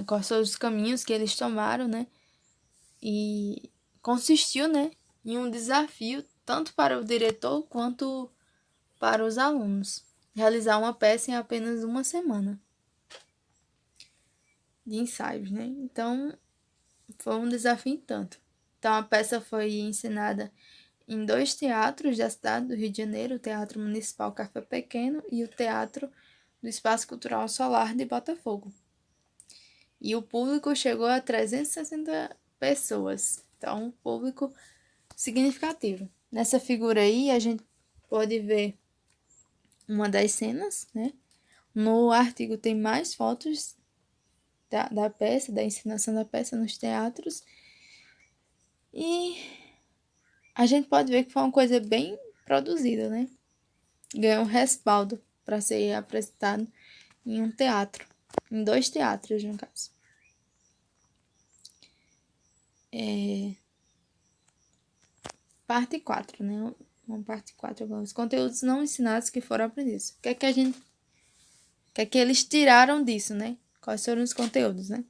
quais foram os caminhos que eles tomaram, né, e consistiu, né, em um desafio tanto para o diretor quanto para os alunos, realizar uma peça em apenas uma semana de ensaios, né? Então, foi um desafio em tanto. Então, a peça foi encenada em 2 teatros da cidade do Rio de Janeiro, o Teatro Municipal Café Pequeno e o Teatro do Espaço Cultural Solar de Botafogo. E o público chegou a 360 pessoas. Então, um público significativo. Nessa figura aí, a gente pode ver uma das cenas, né? No artigo tem mais fotos da peça, da encenação da peça nos teatros. E a gente pode ver que foi uma coisa bem produzida, né? Ganhou um respaldo para ser apresentado em um teatro, em 2 teatros, no caso. Parte 4, né? Uma parte 4 agora. Os conteúdos não ensinados que foram aprendidos. O que é que eles tiraram disso, né? Quais foram os conteúdos, né?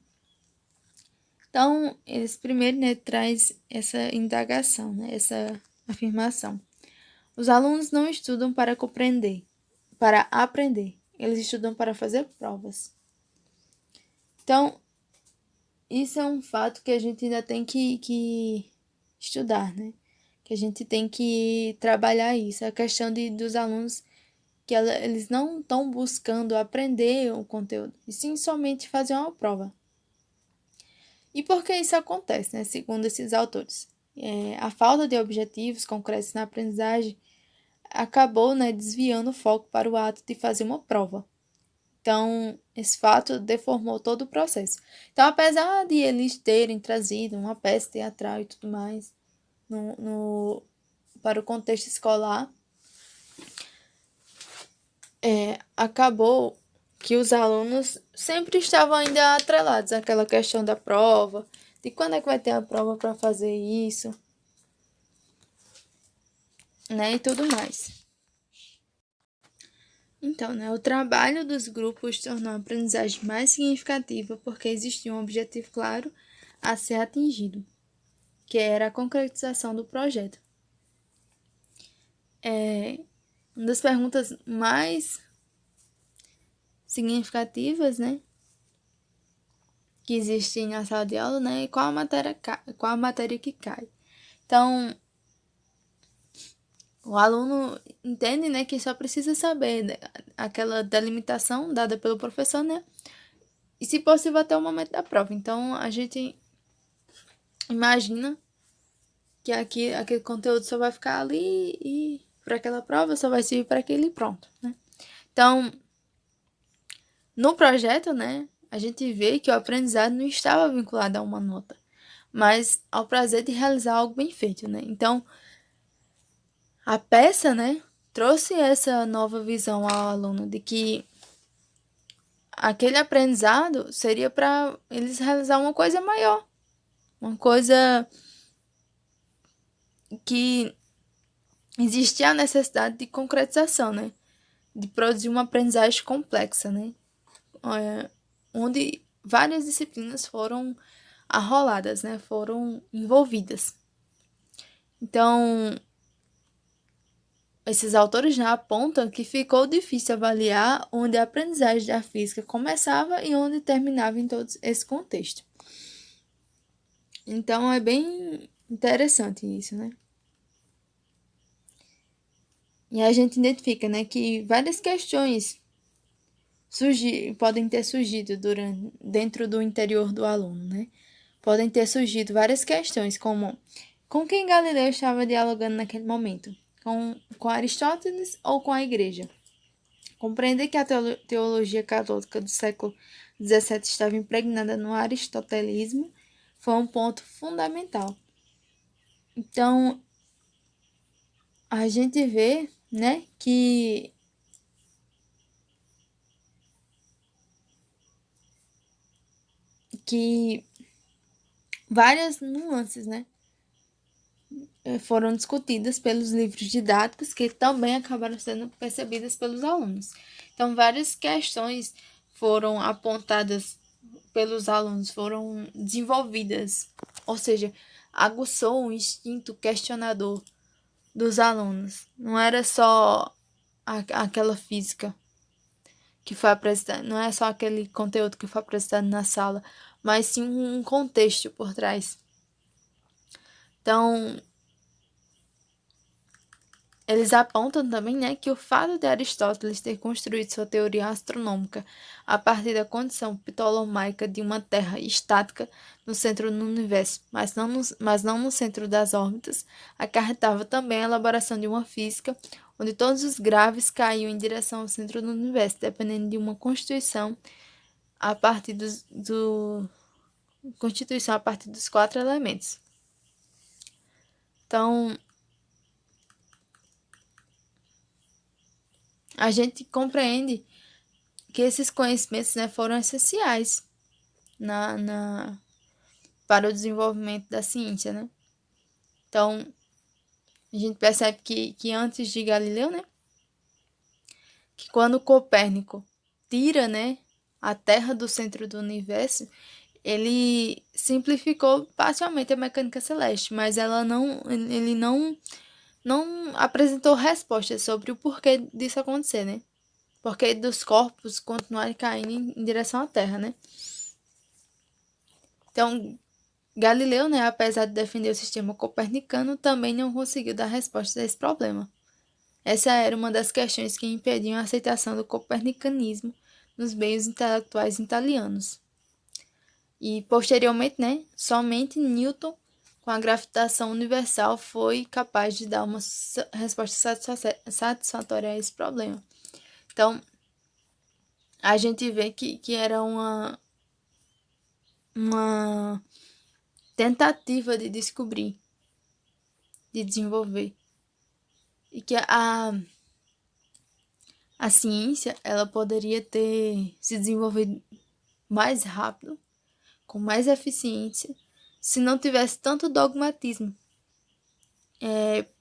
Então, eles primeiro, né, traz essa indagação, né? Essa afirmação. Os alunos não estudam para compreender, para aprender. Eles estudam para fazer provas. Então, isso é um fato que a gente ainda tem que estudar, né? Que a gente tem que trabalhar isso. A questão dos alunos que eles não estão buscando aprender o conteúdo, e sim somente fazer uma prova. E por que isso acontece, né? Segundo esses autores? A falta de objetivos concretos na aprendizagem acabou, né, desviando o foco para o ato de fazer uma prova. Então, Esse fato deformou todo o processo. Então, apesar de eles terem trazido uma peça teatral e tudo mais para o contexto escolar, acabou que os alunos sempre estavam ainda atrelados àquela questão da prova, de quando é que vai ter a prova para fazer isso, né, e tudo mais. Então, né, o trabalho dos grupos tornou a aprendizagem mais significativa porque existia um objetivo claro a ser atingido, que era a concretização do projeto. Uma das perguntas mais significativas, né, que existem na sala de aula, né, é qual a matéria que cai. Então, o aluno entende, né, que só precisa saber, né, aquela delimitação dada pelo professor, né, e se possível até o momento da prova. Então, a gente imagina que aquele conteúdo só vai ficar ali e para aquela prova só vai servir para aquele pronto, né. Então, no projeto, né, a gente vê que o aprendizado não estava vinculado a uma nota, mas ao prazer de realizar algo bem feito, né. Então, a peça, né, trouxe essa nova visão ao aluno de que aquele aprendizado seria para eles realizar uma coisa maior, uma coisa que existia a necessidade de concretização, né, de produzir uma aprendizagem complexa, né, onde várias disciplinas foram arroladas, né, foram envolvidas. Então, esses autores já apontam que ficou difícil avaliar onde a aprendizagem da física começava e onde terminava em todo esse contexto. Então, é bem interessante isso, né? E a gente identifica, né, que várias questões podem ter surgido dentro do interior do aluno, né? Podem ter surgido várias questões, como com quem Galileu estava dialogando naquele momento? Com Aristóteles ou com a igreja? Compreender que a teologia católica do século XVII estava impregnada no aristotelismo foi um ponto fundamental. Então, a gente vê, né, que várias nuances, né, foram discutidas pelos livros didáticos que também acabaram sendo percebidas pelos alunos. Então, várias questões foram apontadas pelos alunos, foram desenvolvidas, ou seja, aguçou o instinto questionador dos alunos. Não era só aquela física que foi apresentada, não é só aquele conteúdo que foi apresentado na sala, mas sim um contexto por trás. Então, eles apontam também, né, que o fato de Aristóteles ter construído sua teoria astronômica a partir da condição ptolomaica de uma Terra estática no centro do universo, mas não no centro das órbitas, acarretava também a elaboração de uma física onde todos os graves caíam em direção ao centro do universo, dependendo de uma constituição a partir constituição a partir dos 4 elementos. Então, a gente compreende que esses conhecimentos, né, foram essenciais para o desenvolvimento da ciência, né? Então, a gente percebe que antes de Galileu, né, que quando Copérnico tira, né, a Terra do centro do universo, ele simplificou parcialmente a mecânica celeste, mas ele não apresentou respostas sobre o porquê disso acontecer, né? Porquê dos corpos continuarem caindo em direção à Terra, né? Então, Galileu, né, apesar de defender o sistema copernicano, também não conseguiu dar resposta a esse problema. Essa era uma das questões que impediam a aceitação do copernicanismo nos meios intelectuais italianos. E, posteriormente, né, somente Newton, com a gravitação universal, foi capaz de dar uma resposta satisfatória a esse problema. Então, a gente vê que era uma tentativa de descobrir, de desenvolver. E que a ciência, ela poderia ter se desenvolvido mais rápido, com mais eficiência, se não tivesse tanto dogmatismo,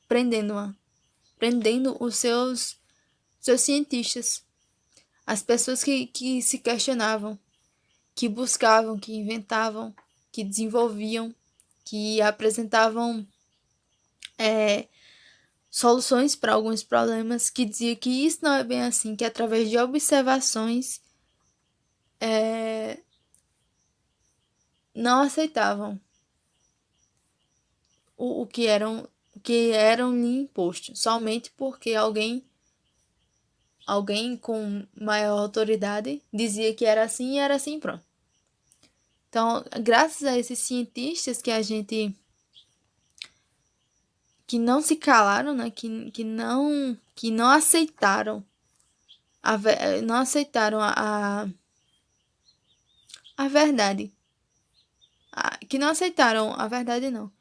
prendendo os seus cientistas, as pessoas que se questionavam, que buscavam, que inventavam, que desenvolviam, que apresentavam soluções para alguns problemas, que dizia que isso não é bem assim, que através de observações não aceitavam o que eram lhe imposto, somente porque alguém com maior autoridade dizia que era assim e era assim, pronto. Então, graças a esses cientistas que não se calaram, né, que não aceitaram não aceitaram a verdade, que não aceitaram a verdade não.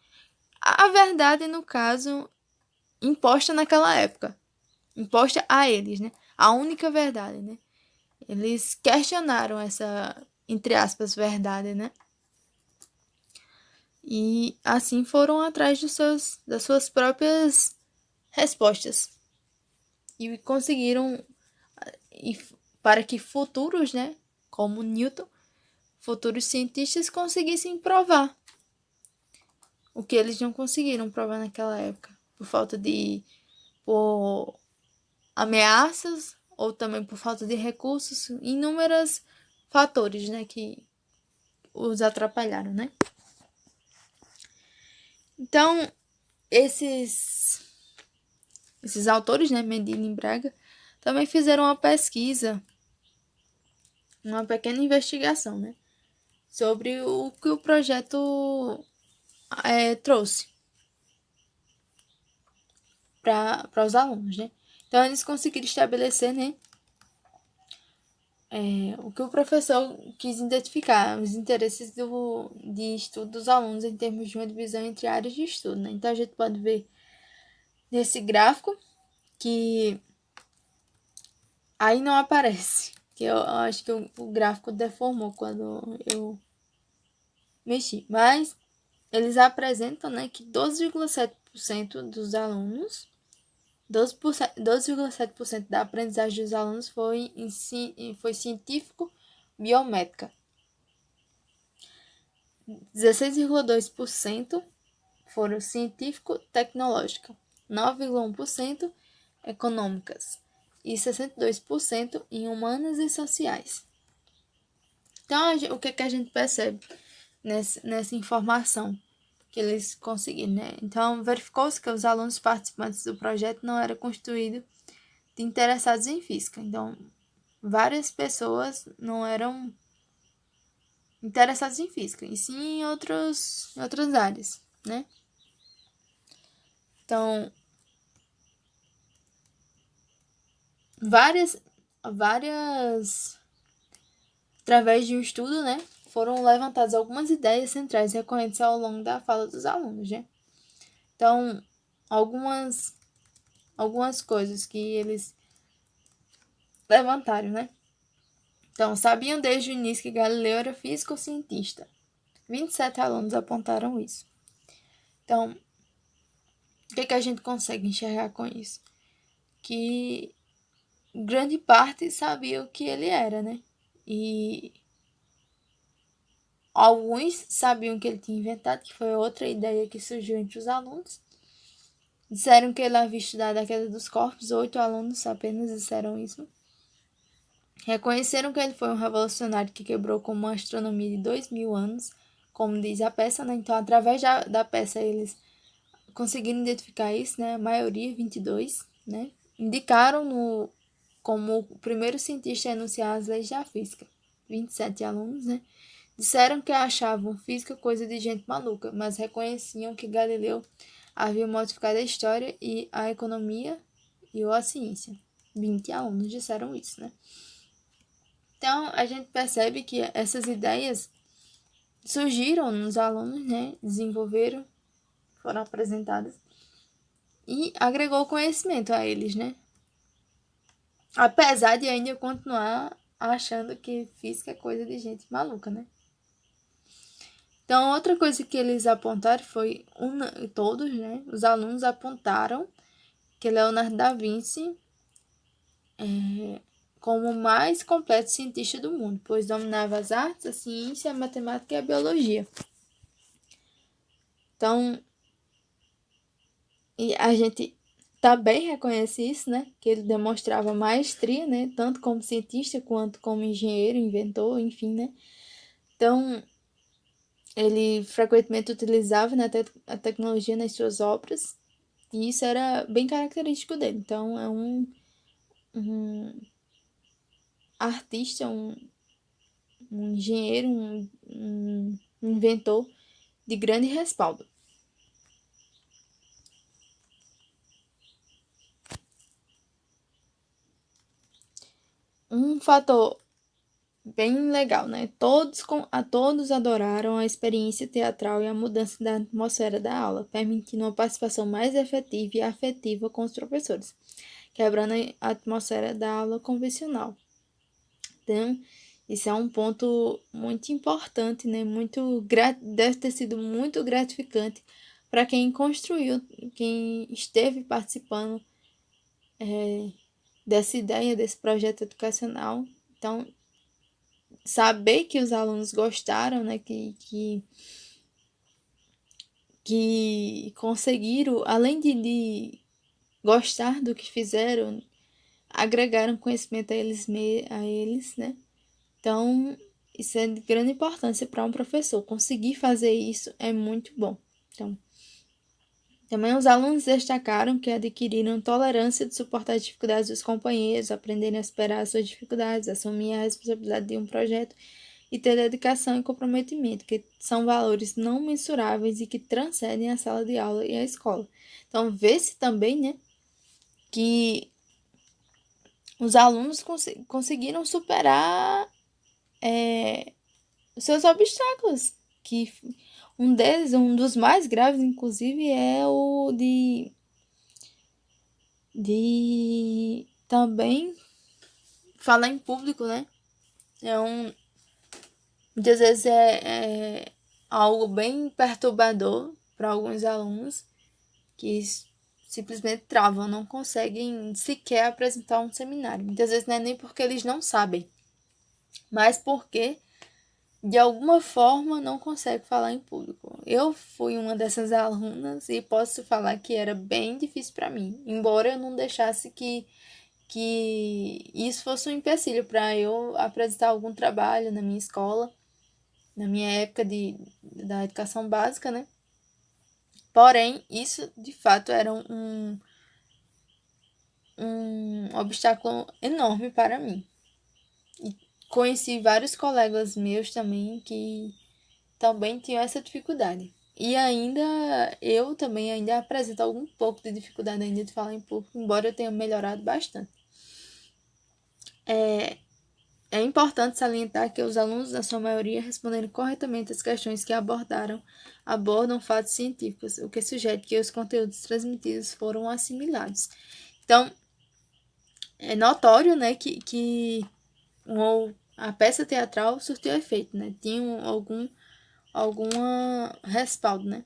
A verdade, no caso, imposta naquela época, imposta a eles, né? A única verdade, né? Eles questionaram essa, entre aspas, verdade, né? E assim foram atrás das suas próprias respostas. E conseguiram, e para que futuros, né? Como Newton, futuros cientistas conseguissem provar o que eles não conseguiram provar naquela época, por falta por ameaças ou também por falta de recursos, inúmeros fatores, né, que os atrapalharam, né? Então, esses autores, né, Medina e Braga, também fizeram uma pesquisa, uma pequena investigação, né, sobre o que o projeto trouxe para os alunos, né? Então, eles conseguiram estabelecer, né, o que o professor quis identificar, os interesses de estudo dos alunos em termos de uma divisão entre áreas de estudo, né? Então, a gente pode ver nesse gráfico que aí não aparece, que eu acho que o gráfico deformou quando eu mexi, mas eles apresentam, né, que 12,7% dos alunos 12,7% da aprendizagem dos alunos foi científico-biomédica. 16,2% foram científico-tecnológica. 9,1% econômicas. E 62% em humanas e sociais. Então, o que a gente percebe nessa informação que eles conseguiram, né? Então, verificou-se que os alunos participantes do projeto não eram constituídos de interessados em física. Então, várias pessoas não eram interessadas em física, e sim em outras áreas, né? Então, várias, através de um estudo, né? Foram levantadas algumas ideias centrais recorrentes ao longo da fala dos alunos, né? Então, algumas coisas que eles levantaram, né? Então, sabiam desde o início que Galileu era físico ou cientista. 27 alunos apontaram isso. Então, o que a gente consegue enxergar com isso? Que grande parte sabia o que ele era, né? E alguns sabiam que ele tinha inventado, que foi outra ideia que surgiu entre os alunos. Disseram que ele havia estudado a queda dos corpos, 8 alunos apenas disseram isso. Reconheceram que ele foi um revolucionário que quebrou com uma astronomia de 2.000 anos, como diz a peça, né? Então, através da peça, eles conseguiram identificar isso, né? A maioria, 22, né? Indicaram como o primeiro cientista a enunciar as leis da física. 27 alunos, né? Disseram que achavam física coisa de gente maluca, mas reconheciam que Galileu havia modificado a história e a economia e a ciência. 20 alunos disseram isso, né? Então, a gente percebe que essas ideias surgiram nos alunos, né? Desenvolveram, foram apresentadas e agregou conhecimento a eles, né? Apesar de ainda continuar achando que física é coisa de gente maluca, né? Então, outra coisa que eles apontaram foi, todos, né? Os alunos apontaram que Leonardo da Vinci como o mais completo cientista do mundo, pois dominava as artes, a ciência, a matemática e a biologia. Então, e a gente também reconhece isso, né? Que ele demonstrava maestria, né? Tanto como cientista quanto como engenheiro, inventor, enfim, né? Então, ele frequentemente utilizava, né, a tecnologia nas suas obras, e isso era bem característico dele. Então, é um artista, um engenheiro, um inventor de grande respaldo. Um fator bem legal, né? Todos adoraram a experiência teatral e a mudança da atmosfera da aula, permitindo uma participação mais efetiva e afetiva com os professores, quebrando a atmosfera da aula convencional. Então, isso é um ponto muito importante, né? Deve ter sido muito gratificante para quem construiu, quem esteve participando dessa ideia, desse projeto educacional. Então, saber que os alunos gostaram, né? Que conseguiram, além de gostar do que fizeram, agregaram conhecimento a eles, né? Então, isso é de grande importância para um professor. Conseguir fazer isso é muito bom. Então, também os alunos destacaram que adquiriram tolerância de suportar as dificuldades dos companheiros, aprenderem a superar as suas dificuldades, assumir a responsabilidade de um projeto e ter dedicação e comprometimento, que são valores não mensuráveis e que transcendem a sala de aula e a escola. Então, vê-se também, né, que os alunos conseguiram superar os seus obstáculos, que um dos mais graves, inclusive, é o de também falar em público, né? Muitas vezes é algo bem perturbador para alguns alunos que simplesmente travam, não conseguem sequer apresentar um seminário. Muitas vezes não é nem porque eles não sabem, mas porque de alguma forma não consegue falar em público. Eu fui uma dessas alunas e posso falar que era bem difícil para mim, embora eu não deixasse que isso fosse um empecilho para eu apresentar algum trabalho na minha escola, na minha época da educação básica, né? Porém, isso de fato era um obstáculo enorme para mim. E conheci vários colegas meus também que também tinham essa dificuldade. E ainda, eu também ainda apresento algum pouco de dificuldade ainda de falar em público, embora eu tenha melhorado bastante. É importante salientar que os alunos, na sua maioria, responderam corretamente as questões que abordam fatos científicos, o que sugere que os conteúdos transmitidos foram assimilados. Então, é notório, né, que a peça teatral surtiu efeito, né? Tinha alguma respaldo, né?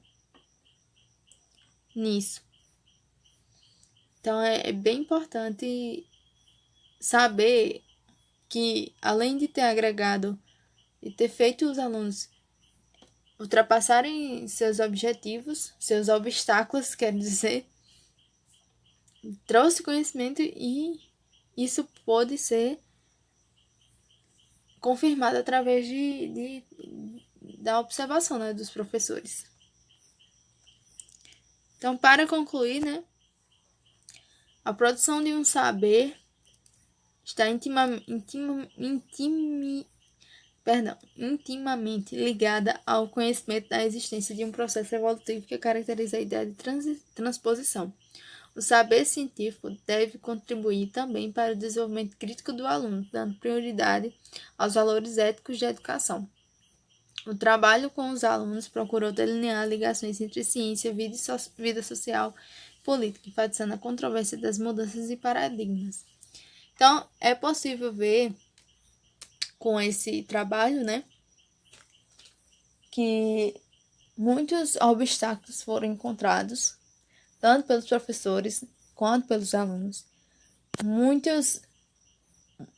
Nisso. Então, é bem importante saber que, além de ter agregado e ter feito os alunos ultrapassarem seus objetivos, seus obstáculos, quer dizer, trouxe conhecimento e isso pôde ser confirmado através da observação, né, dos professores. Então, para concluir, né, a produção de um saber está intimamente ligada ao conhecimento da existência de um processo evolutivo que caracteriza a ideia de transposição, O saber científico deve contribuir também para o desenvolvimento crítico do aluno, dando prioridade aos valores éticos de educação. O trabalho com os alunos procurou delinear ligações entre ciência, vida social e política, enfatizando a controvérsia das mudanças e paradigmas. Então, é possível ver com esse trabalho, né, que muitos obstáculos foram encontrados, tanto pelos professores quanto pelos alunos.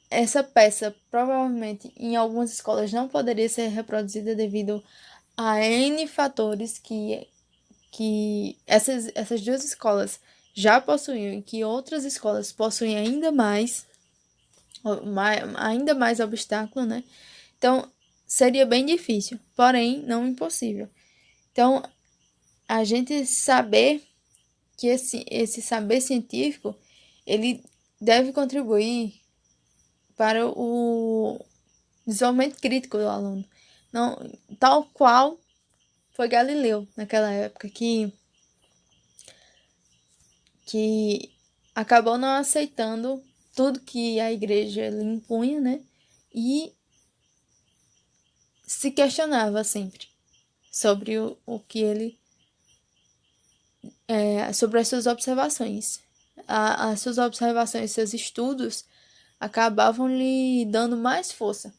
Essa peça provavelmente em algumas escolas não poderia ser reproduzida devido a N fatores que essas duas escolas já possuíam e que outras escolas possuem ainda mais obstáculo, né? Então, seria bem difícil, porém, não impossível. Então, a gente saber que esse saber científico, ele deve contribuir para o desenvolvimento crítico do aluno. Não, tal qual foi Galileu naquela época, que acabou não aceitando tudo que a igreja lhe impunha, né? E se questionava sempre sobre o que ele... sobre as suas observações. As suas observações, seus estudos acabavam lhe dando mais força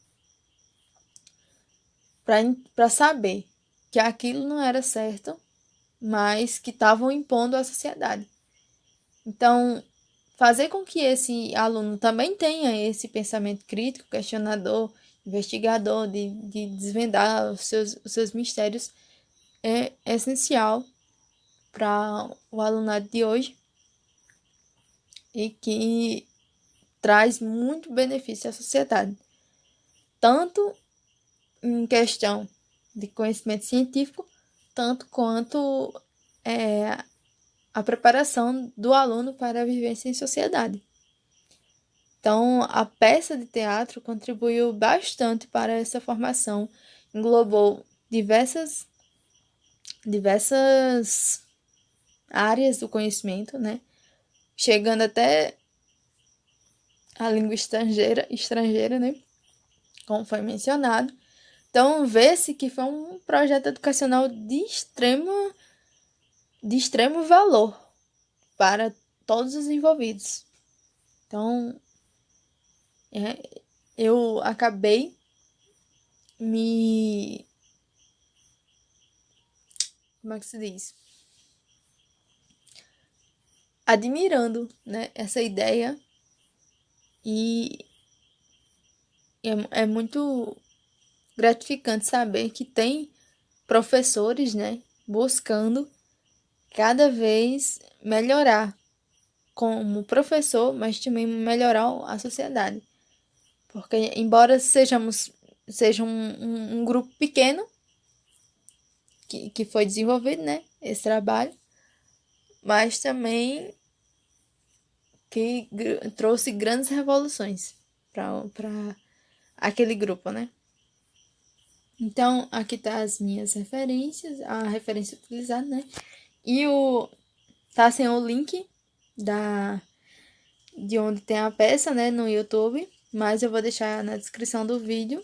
para saber que aquilo não era certo, mas que estavam impondo à sociedade. Então, fazer com que esse aluno também tenha esse pensamento crítico, questionador, investigador, de desvendar os seus mistérios, é essencial para o alunado de hoje e que traz muito benefício à sociedade, tanto em questão de conhecimento científico, tanto quanto a preparação do aluno para a vivência em sociedade. Então, a peça de teatro contribuiu bastante para essa formação, englobou diversas áreas do conhecimento, né? Chegando até a língua estrangeira, né? Como foi mencionado. Então, vê-se que foi um projeto educacional de extremo valor para todos os envolvidos. Então, eu acabei como é que se diz? Admirando, né, essa ideia, e é muito gratificante saber que tem professores, né, buscando cada vez melhorar como professor, mas também melhorar a sociedade. Porque, embora seja um grupo pequeno que foi desenvolvido, né, esse trabalho, mas também que trouxe grandes revoluções para aquele grupo, né? Então, aqui tá as minhas referências, a referência utilizada, né? E tá sem o link de onde tem a peça, né, no YouTube, mas eu vou deixar na descrição do vídeo.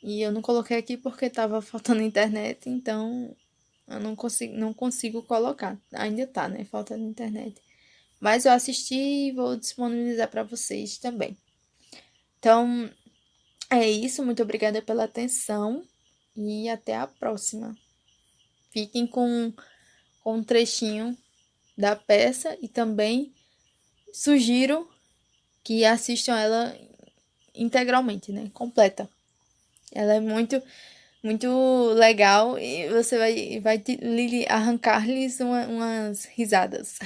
E eu não coloquei aqui porque tava faltando internet, então eu não consigo colocar. Ainda tá, né, faltando internet. Mas eu assisti e vou disponibilizar para vocês também. Então, é isso. Muito obrigada pela atenção e até a próxima. Fiquem com um trechinho da peça e também sugiro que assistam ela integralmente, né? Completa. Ela é muito, muito legal e você vai arrancar-lhes umas risadas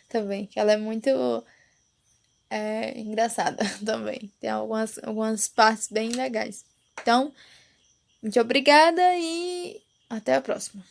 também. Que ela é muito engraçada também. Tem algumas partes bem legais. Então, muito obrigada e até a próxima.